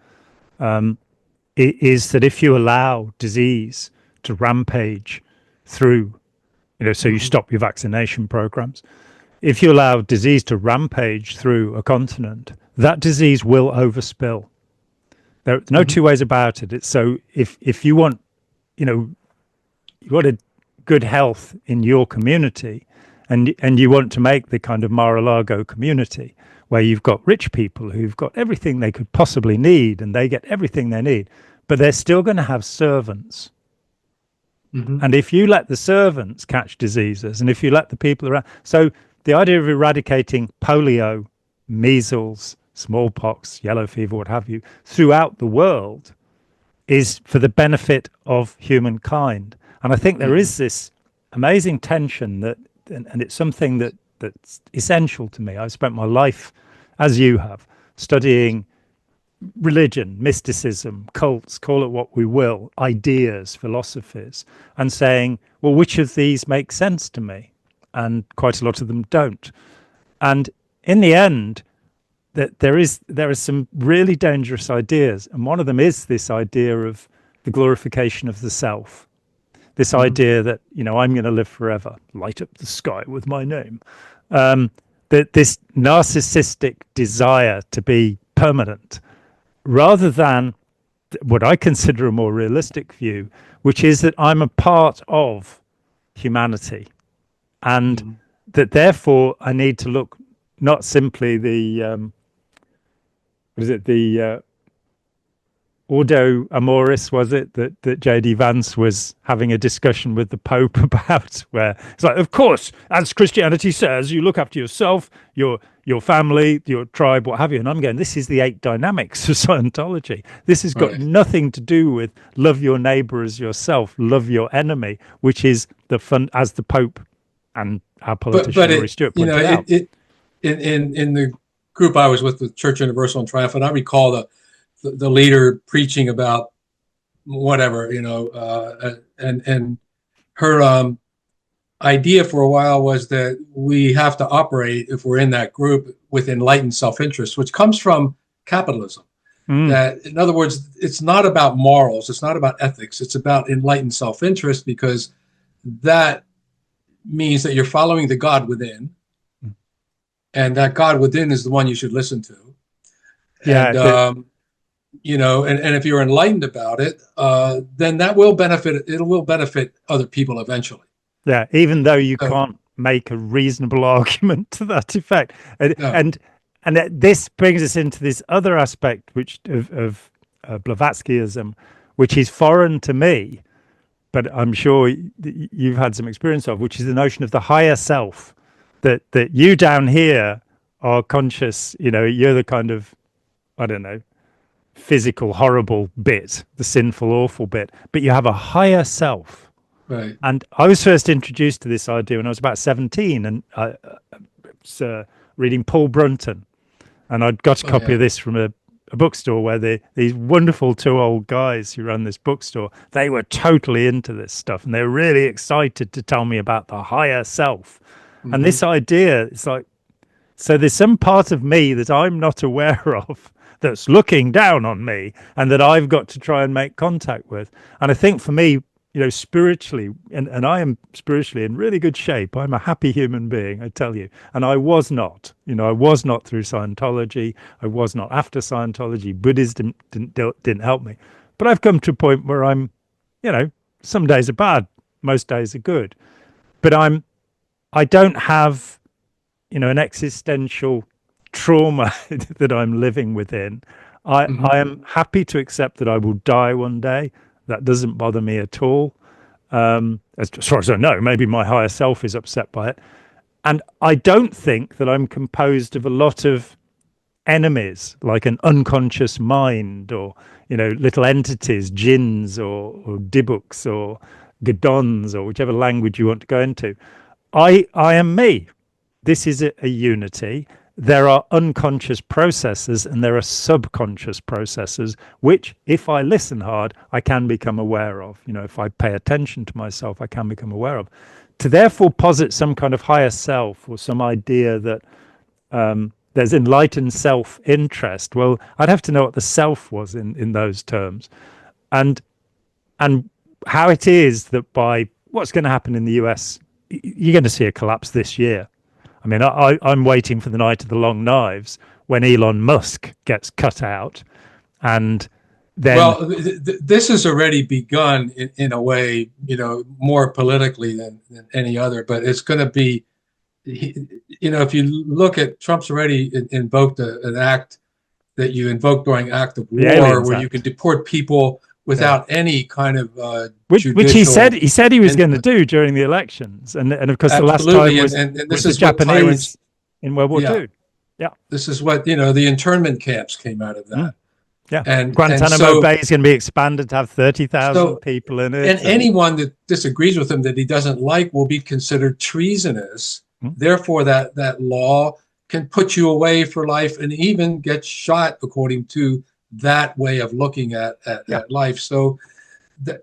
is that if you allow disease to rampage through, so you stop your vaccination programs, if you allow disease to rampage through a continent, that disease will overspill. There are no two ways about it. So if you want, you want a good health in your community, and you want to make the kind of Mar-a-Lago community where you've got rich people who've got everything they could possibly need, and they get everything they need, but they're still going to have servants. And if you let the servants catch diseases, and if you let the people around, so the idea of eradicating polio, measles, smallpox, yellow fever, what have you, throughout the world is for the benefit of humankind. And I think there is this amazing tension that, and it's something that's essential to me. I've spent my life, as you have, studying religion, mysticism, cults, call it what we will, ideas, philosophies, and saying, well, which of these make sense to me? And quite a lot of them don't. And in the end, that there are some really dangerous ideas, and one of them is this idea of the glorification of the self. This idea that, I'm going to live forever, light up the sky with my name. That this narcissistic desire to be permanent, rather than what I consider a more realistic view, which is that I'm a part of humanity, and that therefore I need to look not simply the Ordo Amoris, was it, that J.D. Vance was having a discussion with the Pope about, where it's like, of course, as Christianity says, you look after yourself, your family, your tribe, what have you. And I'm going, this is the 8 dynamics of Scientology. This has got nothing to do with love your neighbor as yourself, love your enemy, which is the fun, as the Pope and our politician, Rory Stewart, pointed out. In the group I was with Church Universal and Triumphant, I recall the leader preaching about whatever, and her idea for a while was that we have to operate, if we're in that group, with enlightened self-interest, which comes from capitalism. That, in other words, it's not about morals, it's not about ethics, it's about enlightened self-interest, because that means that you're following the God within, and that God within is the one you should listen to. And, and if you're enlightened about it, then that will benefit. It will benefit other people eventually. Yeah, even though you can't make a reasonable argument to that effect. And this brings us into this other aspect, which of Blavatskyism, which is foreign to me, but I'm sure you've had some experience of, which is the notion of the higher self. That you down here are conscious. You're the kind of, I don't know, physical, horrible bit, the sinful, awful bit, but you have a higher self. Right. And I was first introduced to this idea when I was about 17, and I was reading Paul Brunton, and I'd got a copy of this from a bookstore where these wonderful 2 old guys who run this bookstore, they were totally into this stuff, and they were really excited to tell me about the higher self. And this idea, it's like, so there's some part of me that I'm not aware of that's looking down on me, and that I've got to try and make contact with. And I think for me, spiritually, and I am spiritually in really good shape. I'm a happy human being, I tell you. And I was not, I was not through Scientology. I was not after Scientology. Buddhism didn't help me. But I've come to a point where I'm, some days are bad, most days are good. But I don't have, an existential trauma that I'm living within. I am happy to accept that I will die one day. That doesn't bother me at all. As far as I know, maybe my higher self is upset by it. And I don't think that I'm composed of a lot of enemies, like an unconscious mind, or, little entities, jinns or dibuks or gadons, or whichever language you want to go into. I am me. This is a unity. there are unconscious processes and there are subconscious processes, which, if I listen hard, I can become aware of. If I pay attention to myself, I can become aware of. To therefore posit some kind of higher self or some idea that there's enlightened self-interest, well, I'd have to know what the self was in those terms, and how it is that by what's going to happen in the US, you're going to see a collapse this year. I mean, I'm waiting for the night of the long knives when Elon Musk gets cut out, and then. Well, this has already begun in a way, more politically than any other. But it's going to be, if you look at Trump's already invoked an act that you invoke during act of war, where you can deport people without any kind of which he said he was going to do during the elections, and of course the last time was, and this was is the Japanese in World War II. Yeah, this is what the internment camps came out of that. Yeah, and Guantanamo Bay is going to be expanded to have 30,000 people in it. And anyone that disagrees with him, that he doesn't like, will be considered treasonous. Therefore, that law can put you away for life and even get shot according to that way of looking at life. So the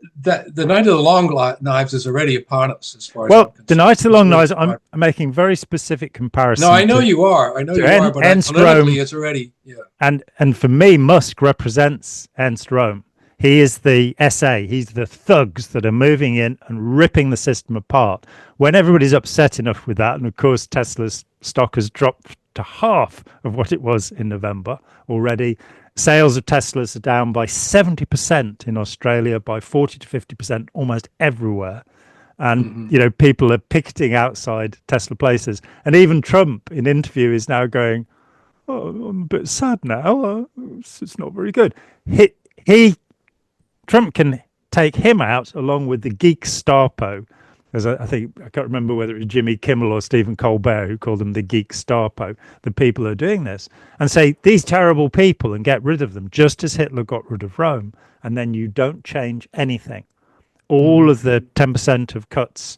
night of the long knives is already upon us, as far as I'm concerned. The night of the long knives, I'm making very specific comparisons. No, I know you are. But politically it's already, And for me, Musk represents Ernst Röhm. He is the SA. He's the thugs that are moving in and ripping the system apart. When everybody's upset enough with that, and of course Tesla's stock has dropped to half of what it was in November already. Sales of Teslas are down by 70% in Australia, by 40 to 50% almost everywhere. And, people are picketing outside Tesla places. And even Trump in interview is now going, "Oh, I'm a bit sad now. It's not very good." Trump can take him out along with the geek Starpo. As I can't remember whether it was Jimmy Kimmel or Stephen Colbert who called them the geek Starpo, the people who are doing this, and say these terrible people and get rid of them, just as Hitler got rid of Rome, and then you don't change anything. All of the 10% of cuts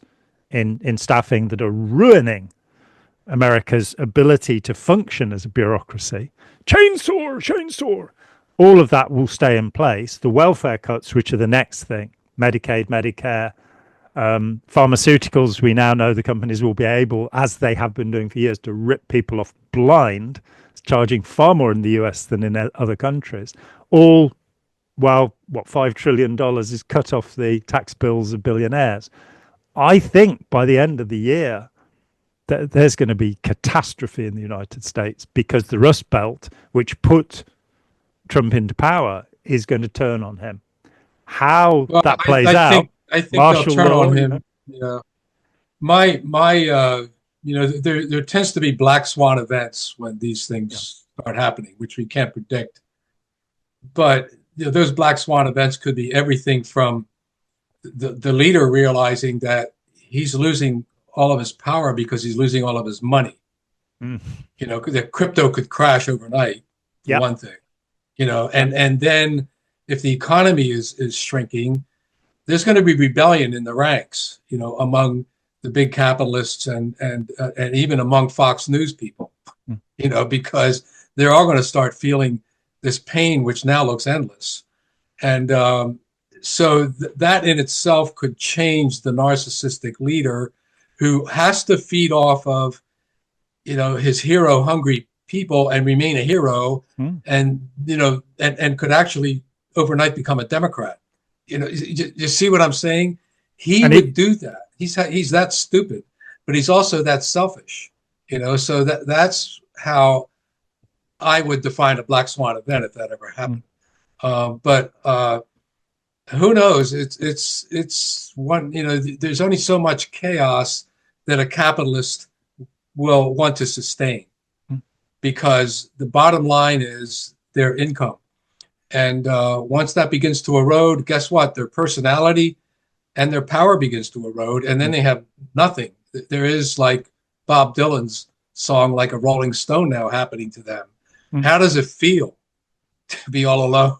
in staffing that are ruining America's ability to function as a bureaucracy, chainsaw, all of that will stay in place. The welfare cuts, which are the next thing, Medicaid, Medicare, pharmaceuticals, we now know the companies will be able, as they have been doing for years, to rip people off blind, charging far more in the US than in other countries. All while, $5 trillion is cut off the tax bills of billionaires. I think by the end of the year, there's going to be catastrophe in the United States because the Rust Belt, which put Trump into power, is going to turn on him. How that plays out. I think they'll turn on him. Yeah, there tends to be black swan events when these things start happening, which we can't predict. But those black swan events could be everything from the leader realizing that he's losing all of his power because he's losing all of his money. That crypto could crash overnight. For one thing, and then if the economy is shrinking, there's going to be rebellion in the ranks, among the big capitalists and even among Fox News people, because they're all going to start feeling this pain, which now looks endless. And so that in itself could change the narcissistic leader who has to feed off of, his hero hungry people and remain a hero and could actually overnight become a Democrat. You see what I'm saying? He would do that. He's that stupid, but he's also that selfish. So that's how I would define a black swan event if that ever happened. But who knows? It's one. There's only so much chaos that a capitalist will want to sustain, because the bottom line is their income. And once that begins to erode, guess what? Their personality and their power begins to erode, and then they have nothing. There is, like Bob Dylan's song, "Like a Rolling Stone," now happening to them. How does it feel to be all alone?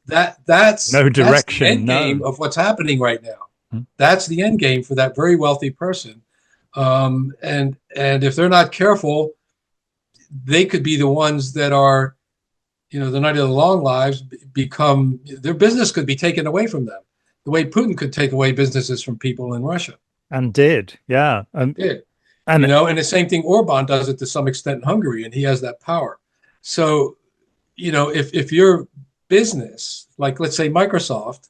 That's no direction. That's the end game of what's happening right now. That's the end game for that very wealthy person. And if they're not careful, they could be the ones that are, the night of the long lives become, their business could be taken away from them. The way Putin could take away businesses from people in Russia. And did, yeah. Did. And and the same thing, Orban does it to some extent in Hungary, and he has that power. So, if your business, like let's say Microsoft,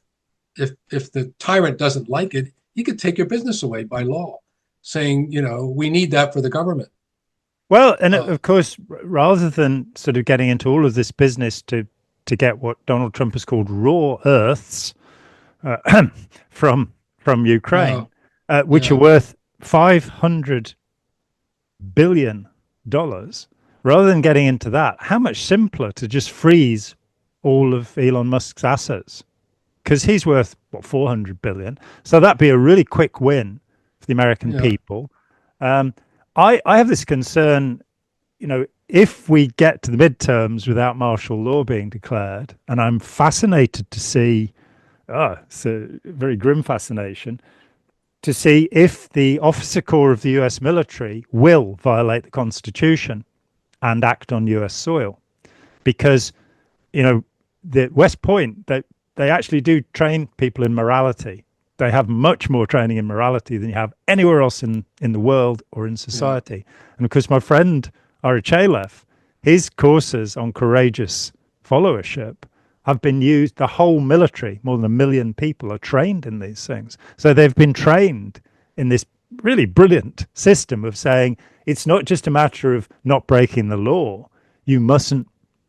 if the tyrant doesn't like it, he could take your business away by law, saying, we need that for the government. Well, and of course, rather than sort of getting into all of this business to get what Donald Trump has called raw earths from Ukraine, which are worth $500 billion, rather than getting into that, how much simpler to just freeze all of Elon Musk's assets, because he's worth what, 400 billion. So that'd be a really quick win for the American people. I have this concern, if we get to the midterms without martial law being declared, and I'm fascinated to see, it's a very grim fascination, to see if the officer corps of the US military will violate the Constitution and act on US soil. Because, the West Point, they actually do train people in morality. They have much more training in morality than you have anywhere else in the world or in society. And of course, my friend Arachelev, his courses on courageous followership have been used. The whole military, more than 1 million people, are trained in these things. So they've been trained in this really brilliant system of saying it's not just a matter of not breaking the law. You mustn't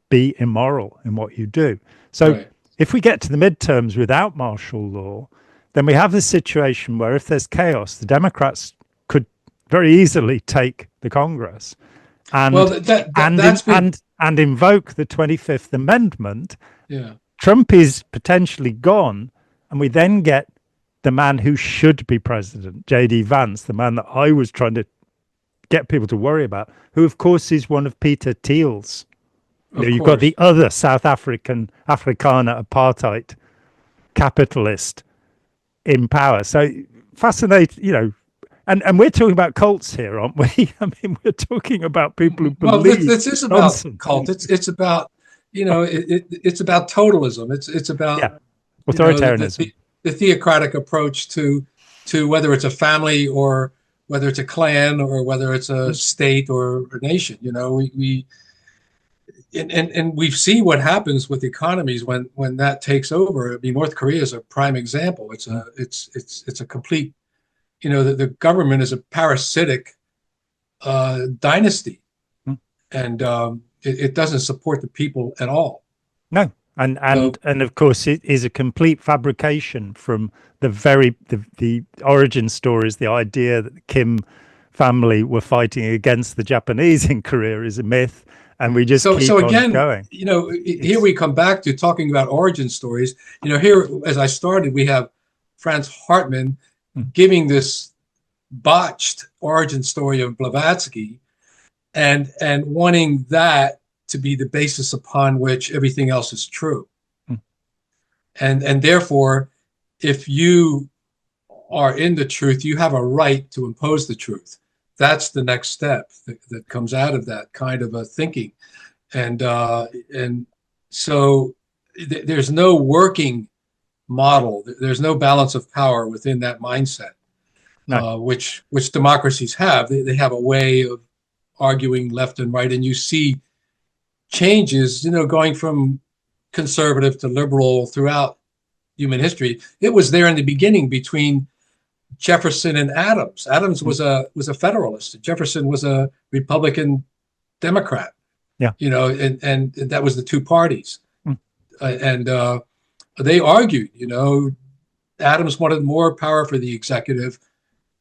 be immoral in what you do. So if we get to the midterms without martial law, then we have this situation where if there's chaos, the Democrats could very easily take the Congress and and invoke the 25th Amendment. Trump is potentially gone, and we then get the man who should be president, J.D. Vance, the man that I was trying to get people to worry about, who of course is one of Peter Thiel's. You've got the other South Africaner apartheid capitalist in power. So fascinating, and we're talking about cults here, aren't we? I mean, we're talking about people who believe. Well, this is about cult. It's about, it's about totalism. It's about authoritarianism. The theocratic approach to whether it's a family or whether it's a clan or whether it's a state or a nation. And we've seen what happens with economies when that takes over. I mean, North Korea is a prime example. It's a complete, the government is a parasitic dynasty, and it doesn't support the people at all. No, and of course it is a complete fabrication from the origin stories. The idea that the Kim family were fighting against the Japanese in Korea is a myth. And we just keep on going. Here we come back to talking about origin stories. Here, as I started, we have Franz Hartmann giving this botched origin story of Blavatsky and wanting that to be the basis upon which everything else is true. And therefore, if you are in the truth, you have a right to impose the truth. That's the next step that comes out of that kind of a thinking. And so there's no working model. There's no balance of power within that mindset, which democracies have. They have a way of arguing left and right. And you see changes, going from conservative to liberal throughout human history. It was there in the beginning between Jefferson and Adams. Adams was a Federalist. Jefferson was a Republican Democrat. And that was the two parties. And they argued. Adams wanted more power for the executive.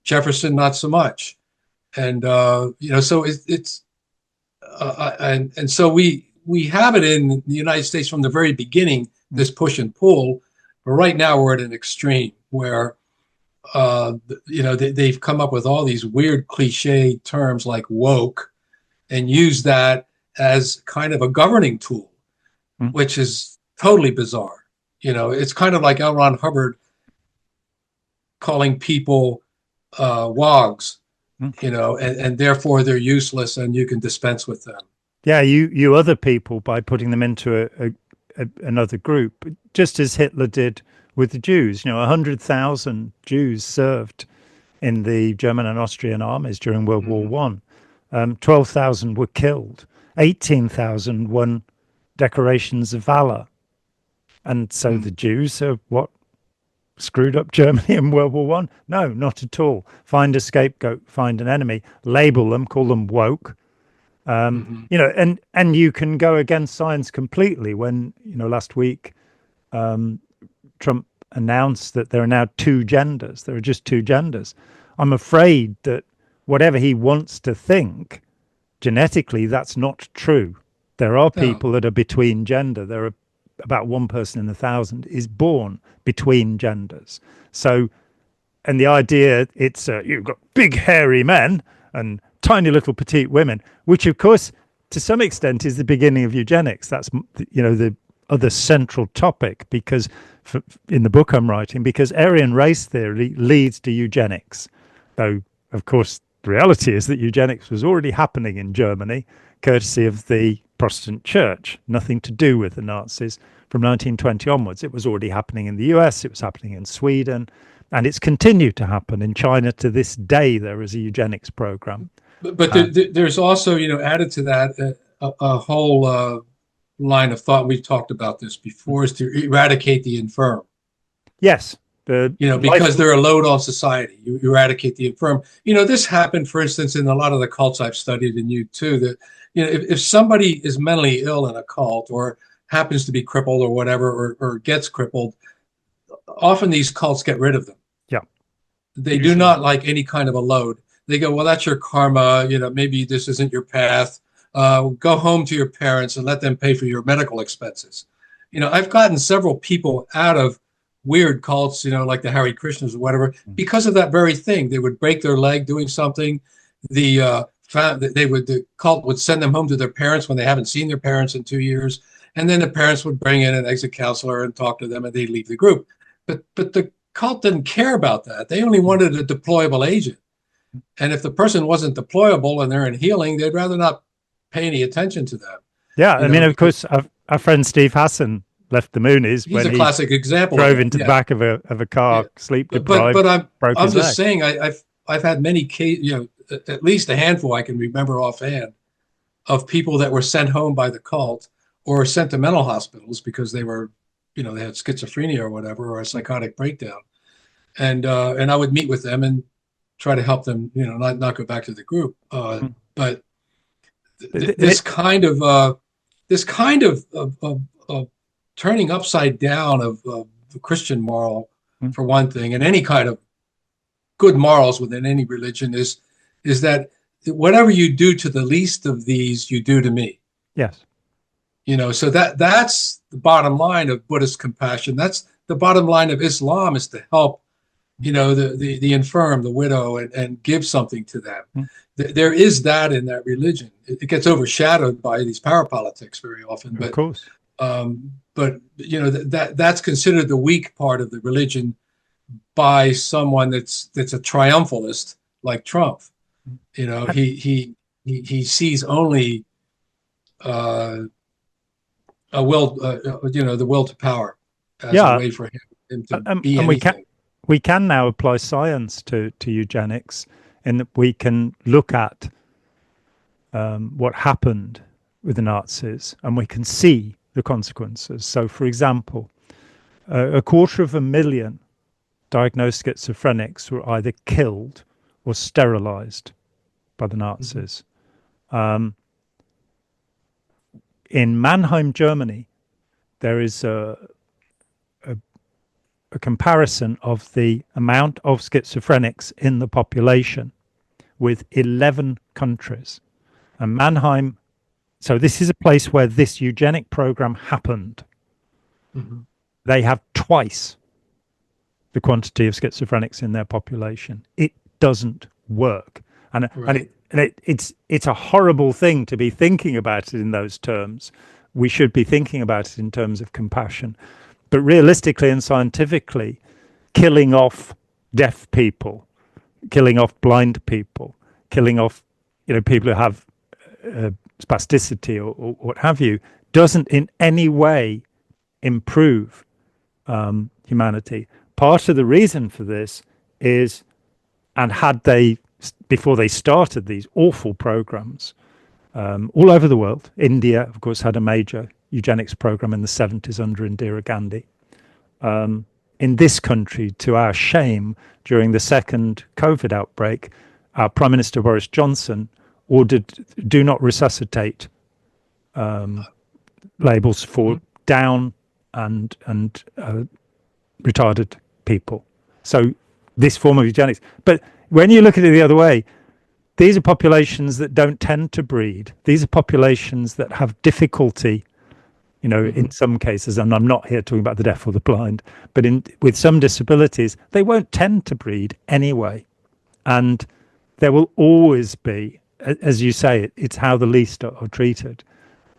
Jefferson not so much. And so it's and so we have it in the United States from the very beginning. This push and pull. But right now we're at an extreme where they've come up with all these weird cliche terms like woke and use that as kind of a governing tool, which is totally bizarre. It's kind of like L. Ron Hubbard calling people wogs, and therefore they're useless and you can dispense with them. Yeah, you other people by putting them into another group, just as Hitler did with the Jews. 100,000 Jews served in the German and Austrian armies during World War One. 12,000 were killed. 18,000 won decorations of valor. And so the Jews are what screwed up Germany in World War One? No, not at all. Find a scapegoat, find an enemy, label them, call them woke. And you can go against science completely. When last week Trump announced that there are now two genders. There are just two genders. I'm afraid that whatever he wants to think, genetically, that's not true. There are people that are between gender. There are about 1 person in 1,000 is born between genders. So, and the idea you've got big hairy men and tiny little petite women, which of course to some extent is the beginning of eugenics. That's the other central topic, because in the book I'm writing, because Aryan race theory leads to eugenics, though of course the reality is that eugenics was already happening in Germany courtesy of the Protestant church, nothing to do with the Nazis. From 1920 onwards, it was already happening in the US, it was happening in Sweden, and it's continued to happen in China to this day. There is a eugenics program. But there's also, added to that, a whole line of thought. We've talked about this before, is to eradicate the infirm. Yes. Because they're a load on society. You eradicate the infirm. This happened, for instance, in a lot of the cults I've studied, and you too, that, if somebody is mentally ill in a cult or happens to be crippled or whatever, or gets crippled, often these cults get rid of them. Yeah. They do not like any kind of a load. They go, well, that's your karma. Maybe this isn't your path. Go home to your parents and let them pay for your medical expenses. I've gotten several people out of weird cults, like the Hare Krishnas or whatever, because of that very thing. They would break their leg doing something. The cult would send them home to their parents when they haven't seen their parents in 2 years. And then the parents would bring in an exit counselor and talk to them, and they'd leave the group. But the cult didn't care about that. They only wanted a deployable agent. And if the person wasn't deployable and they're in healing, they'd rather not pay any attention to them. Yeah, of course, our friend Steve Hassan left the Moonies. He's a classic example. Drove into the back of a car, sleep deprived. But broke I'm his just leg. saying, I've had many cases, at least a handful I can remember offhand, of people that were sent home by the cult or sent to mental hospitals because they were, they had schizophrenia or whatever, or a psychotic breakdown, and I would meet with them and try to help them, not go back to the group. But this kind of turning upside down of the Christian moral, for one thing, and any kind of good morals within any religion is that whatever you do to the least of these, you do to me. Yes. So that's the bottom line of Buddhist compassion. That's the bottom line of Islam, is to help, the infirm, the widow, and give something to them. There is that in that religion. It gets overshadowed by these power politics very often. But, of course. But that's considered the weak part of the religion by someone that's a triumphalist like Trump. He sees only a will, the will to power as a way for him to be anything. We can now apply science to eugenics, in that we can look at what happened with the Nazis, and we can see the consequences. So, for example, 250,000 diagnosed schizophrenics were either killed or sterilized by the Nazis. In Mannheim, Germany, there is a comparison of the amount of schizophrenics in the population with 11 countries. And Mannheim, so this is a place where this eugenic program happened. They have twice the quantity of schizophrenics in their population. It doesn't work. And it's a horrible thing to be thinking about it in those terms. We should be thinking about it in terms of compassion. But realistically and scientifically, killing off deaf people, killing off blind people, killing off people who have spasticity or what have you, doesn't in any way improve humanity. Part of the reason for this is, and had they, before they started these awful programs all over the world, India, of course, had a major eugenics program in the 70s under Indira Gandhi. In this country, to our shame, during the second COVID outbreak, our Prime Minister Boris Johnson ordered do not resuscitate labels for down and retarded people. So this form of eugenics. But when you look at it the other way, these are populations that don't tend to breed. These are populations that have difficulty, in some cases, and I'm not here talking about the deaf or the blind, but with some disabilities, they won't tend to breed anyway. And there will always be, as you say, it's how the least are treated.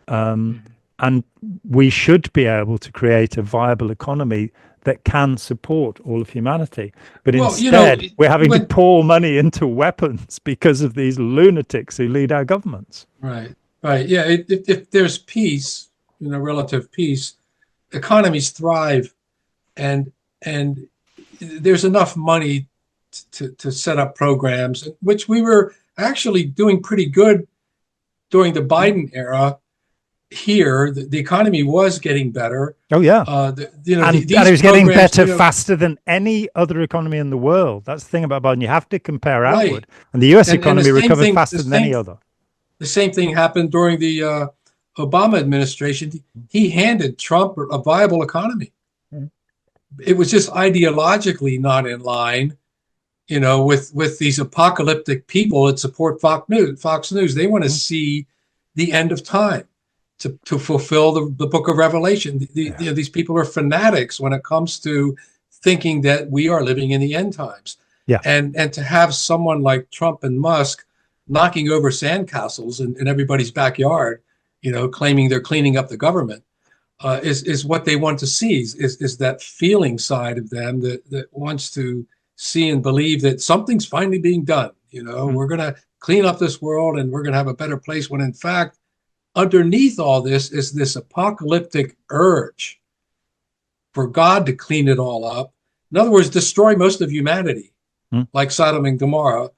And we should be able to create a viable economy that can support all of humanity. But instead, we're having to pour money into weapons because of these lunatics who lead our governments. Right. Yeah. If there's peace, relative peace, economies thrive, and there's enough money to set up programs, which we were actually doing pretty good during the Biden era. Here, the economy was getting better. Oh yeah, and it was getting better faster than any other economy in the world. That's the thing about Biden. You have to compare outward, and the U.S. economy recovered faster than any other. The same thing happened during the Obama administration. He handed Trump a viable economy. It was just ideologically not in line, with these apocalyptic people that support Fox News. They want to see the end of time. To fulfill the book of Revelation. These people are fanatics when it comes to thinking that we are living in the end times. Yeah. And to have someone like Trump and Musk knocking over sandcastles in everybody's backyard, claiming they're cleaning up the government, is what they want to see, is that feeling side of them that wants to see and believe that something's finally being done. We're going to clean up this world and we're going to have a better place, when in fact, underneath all this is this apocalyptic urge for God to clean it all up. In other words, destroy most of humanity, like Sodom and Gomorrah,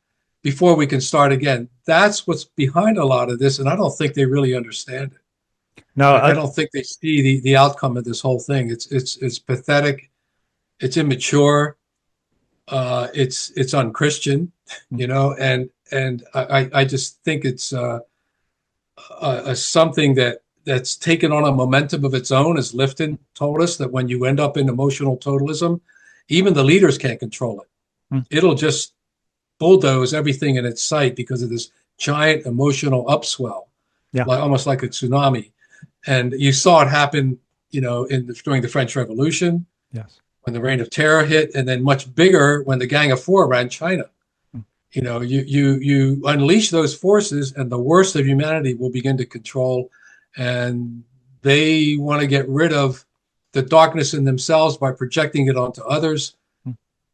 before we can start again. That's what's behind a lot of this, and I don't think they really understand it. No, I don't think they see the outcome of this whole thing. It's pathetic. It's immature. It's unchristian, and I just think it's something that's taken on a momentum of its own. As Lifton told us, that when you end up in emotional totalism, even the leaders can't control it. It'll just bulldoze everything in its sight because of this giant emotional upswell, almost like a tsunami. And you saw it happen, during the French Revolution, when the Reign of Terror hit, and then much bigger when the Gang of Four ran China. You unleash those forces, and the worst of humanity will begin to control, and they want to get rid of the darkness in themselves by projecting it onto others.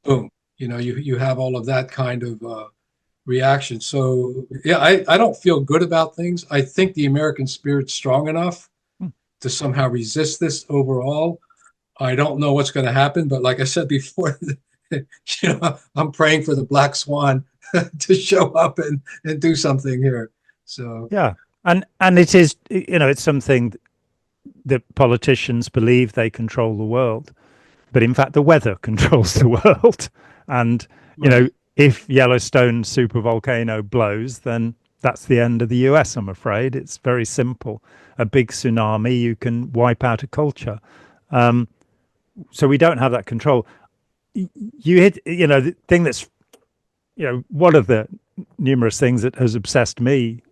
Boom. You have all of that kind of reaction. So yeah, I don't feel good about things. I think the American spirit's strong enough to somehow resist this overall. I don't know what's going to happen, but like I said before, I'm praying for the black swan to show up and do something here. So yeah, and it is, it's something that politicians believe they control the world, but in fact the weather controls the world. And if Yellowstone supervolcano blows, then that's the end of the US, I'm afraid. It's very simple. A big tsunami, you can wipe out a culture. So we don't have that control. You hit, the thing that's, one of the numerous things that has obsessed me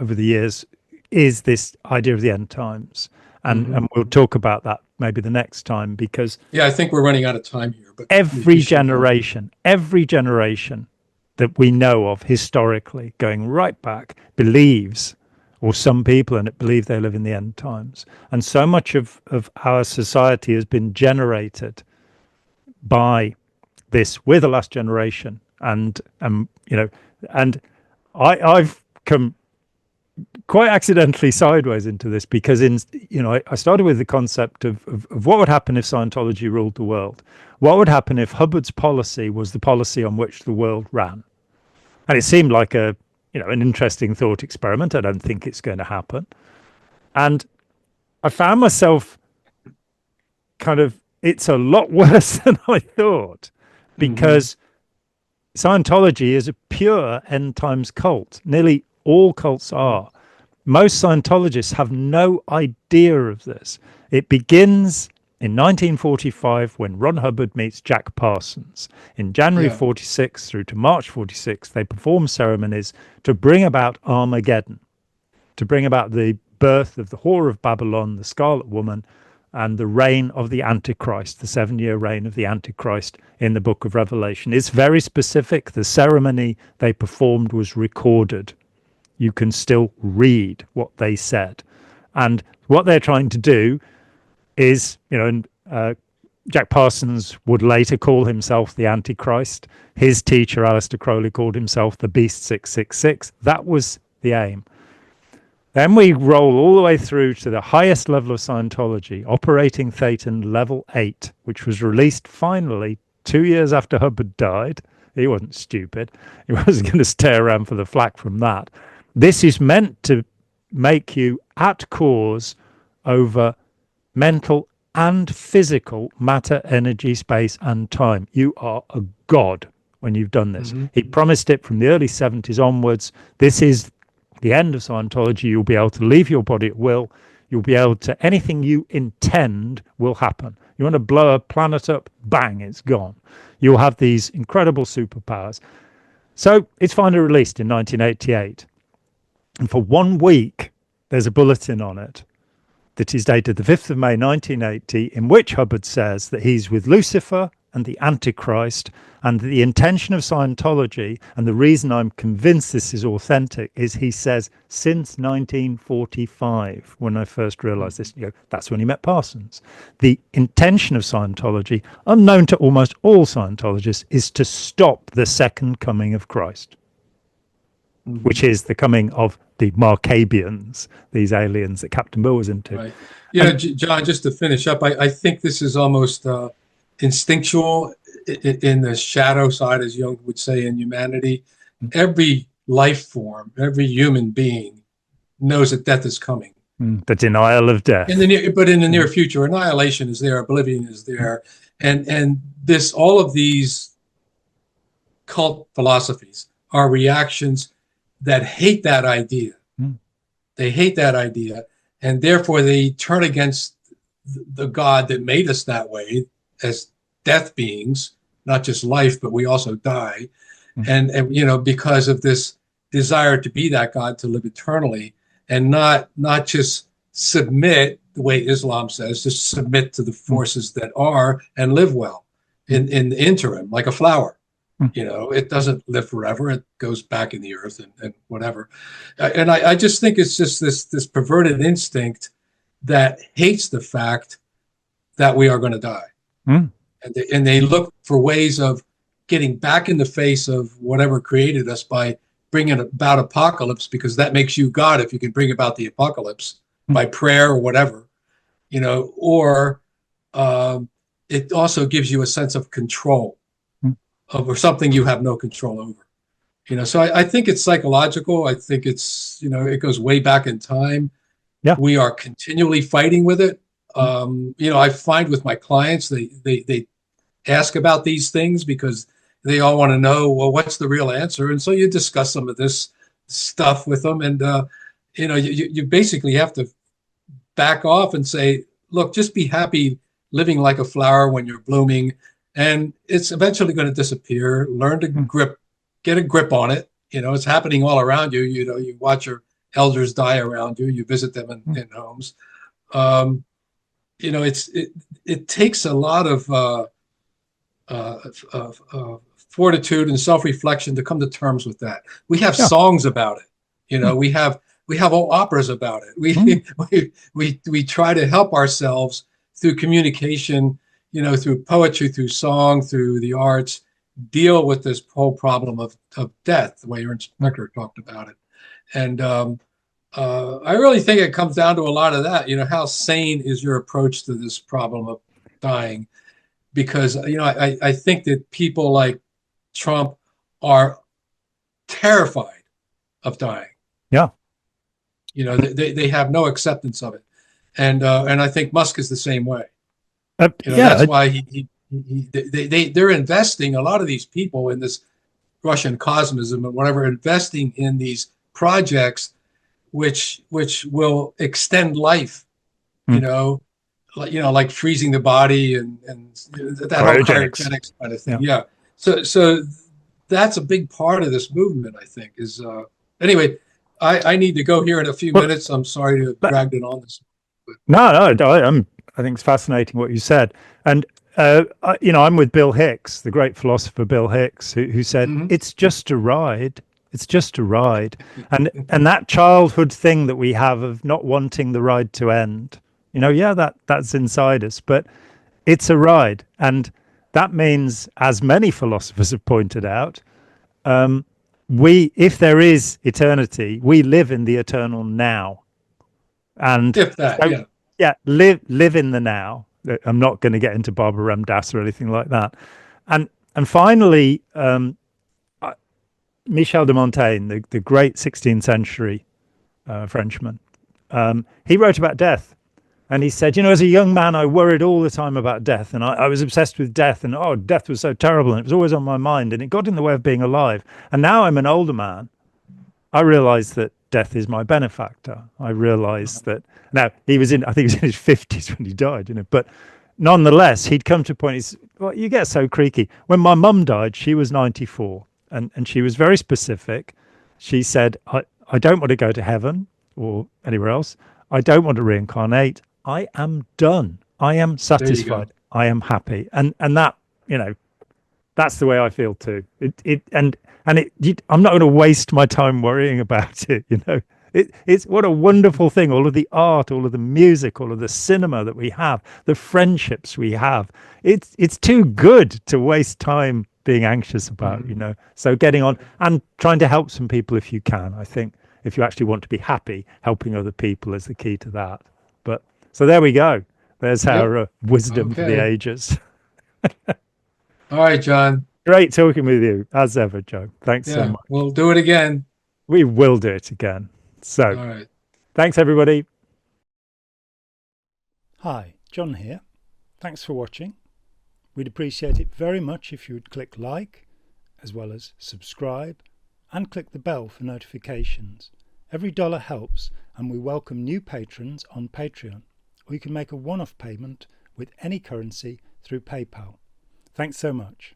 over the years is this idea of the end times. And we'll talk about that maybe the next time, because I think we're running out of time here. But every generation that we know of historically, going right back, believes, or some people in it believe, they live in the end times. And so much of our society has been generated by this. We're the last generation, and I've come quite accidentally sideways into this because I started with the concept of what would happen if Scientology ruled the world. What would happen if Hubbard's policy was the policy on which the world ran? And it seemed like an interesting thought experiment. I don't think it's going to happen. And I found myself it's a lot worse than I thought, because Scientology is a pure end times cult. Nearly all cults are. Most Scientologists have no idea of this. It begins in 1945 when Ron Hubbard meets Jack Parsons. In January 46 through to March 46, they perform ceremonies to bring about Armageddon, to bring about the birth of the Whore of Babylon, the Scarlet Woman, and the reign of the Antichrist, the 7-year reign of the Antichrist in the book of Revelation. It's very specific. The ceremony they performed was recorded. You can still read what they said. And what they're trying to do is, Jack Parsons would later call himself the Antichrist. His teacher, Aleister Crowley, called himself the Beast 666. That was the aim. Then we roll all the way through to the highest level of Scientology, Operating Thetan Level 8, which was released finally 2 years after Hubbard died. He wasn't stupid. He wasn't going to stay around for the flack from that. This is meant to make you at cause over mental and physical matter, energy, space, and time. You are a god when you've done this. He promised it from the early 70s onwards. This is the end of Scientology. You'll be able to leave your body at will. You'll be able to, anything you intend will happen. You want to blow a planet up, bang, it's gone. You'll have these incredible superpowers. So it's finally released in 1988. And for 1 week, there's a bulletin on it that is dated the 5th of May, 1980, in which Hubbard says that he's with Lucifer and the Antichrist, and the intention of Scientology, and the reason I'm convinced this is authentic, is he says, since 1945, when I first realized this, that's when he met Parsons. The intention of Scientology, unknown to almost all Scientologists, is to stop the second coming of Christ, which is the coming of the Markabians, these aliens that Captain Bill was into. Right. John, just to finish up, I think this is almost instinctual in the shadow side, as Jung would say, in humanity. Every life form, every human being knows that death is coming. The denial of death. But in the near future, annihilation is there, oblivion is there. And all of these cult philosophies are reactions that hate that idea. They hate that idea, and therefore they turn against the God that made us that way, as death beings, not just life, but we also die. And because of this desire to be that God, to live eternally, and not just submit the way Islam says, just submit to the forces that are and live well in the interim, like a flower. It doesn't live forever. It goes back in the earth and whatever. And I just think it's just this perverted instinct that hates the fact that we are going to die. And they look for ways of getting back in the face of whatever created us by bringing about apocalypse, because that makes you God if you can bring about the apocalypse by prayer or whatever, or it also gives you a sense of control over something you have no control over. So I think it's psychological. I think it's, it goes way back in time. Yeah. We are continually fighting with it. I find with my clients, they ask about these things because they all want to know, well, what's the real answer? And so you discuss some of this stuff with them. And, you basically have to back off and say, look, just be happy living like a flower when you're blooming. And it's eventually going to disappear. Learn to get a grip on it. It's happening all around you. You watch your elders die around you. You visit them in homes. It takes a lot of fortitude and self-reflection to come to terms with that. We have songs about it. We have whole operas about it. We try to help ourselves through communication, through poetry, through song, through the arts, deal with this whole problem of death, the way your inspector talked about it. And I really think it comes down to a lot of that. How sane is your approach to this problem of dying? Because I think that people like Trump are terrified of dying. Yeah. They have no acceptance of it, and I think Musk is the same way. Yeah. That's why they're investing, a lot of these people, in this Russian cosmism and whatever, investing in these projects which will extend life. Mm. Like freezing the body and that whole cryogenics kind of thing. Yeah. So that's a big part of this movement, I think. Is anyway. I need to go here in a few minutes. I'm sorry to have dragged it on this. No, I think it's fascinating what you said, and I'm with Bill Hicks, the great philosopher Bill Hicks, who said it's just a ride. It's just a ride, and that childhood thing that we have of not wanting the ride to end. That's inside us, but it's a ride, and that means, as many philosophers have pointed out, if there is eternity, we live in the eternal now, and live in the now. I'm not going to get into Barbara Ram Dass or anything like that. And finally, Michel de Montaigne, the great 16th century Frenchman, he wrote about death. And he said, as a young man, I worried all the time about death, and I was obsessed with death, and death was so terrible, and it was always on my mind, and it got in the way of being alive. And now I'm an older man, I realize that death is my benefactor. I realize that now I think he was in his 50s when he died, but nonetheless, he'd come to a point. You get so creaky. When my mum died, she was 94, and she was very specific. She said, I don't want to go to heaven or anywhere else. I don't want to reincarnate. I am done. I am satisfied. I am happy. And that, that's the way I feel too. I'm not going to waste my time worrying about it. It's what a wonderful thing. All of the art, all of the music, all of the cinema that we have, the friendships we have. It's too good to waste time being anxious about, So getting on and trying to help some people if you can. I think if you actually want to be happy, helping other people is the key to that. But so there we go. There's our wisdom for the ages. All right, John. Great talking with you, as ever, Joe. Thanks so much. We'll do it again. We will do it again. So, all right. Thanks, everybody. Hi, John here. Thanks for watching. We'd appreciate it very much if you would click like, as well as subscribe, and click the bell for notifications. Every dollar helps, and we welcome new patrons on Patreon, or you can make a one-off payment with any currency through PayPal. Thanks so much.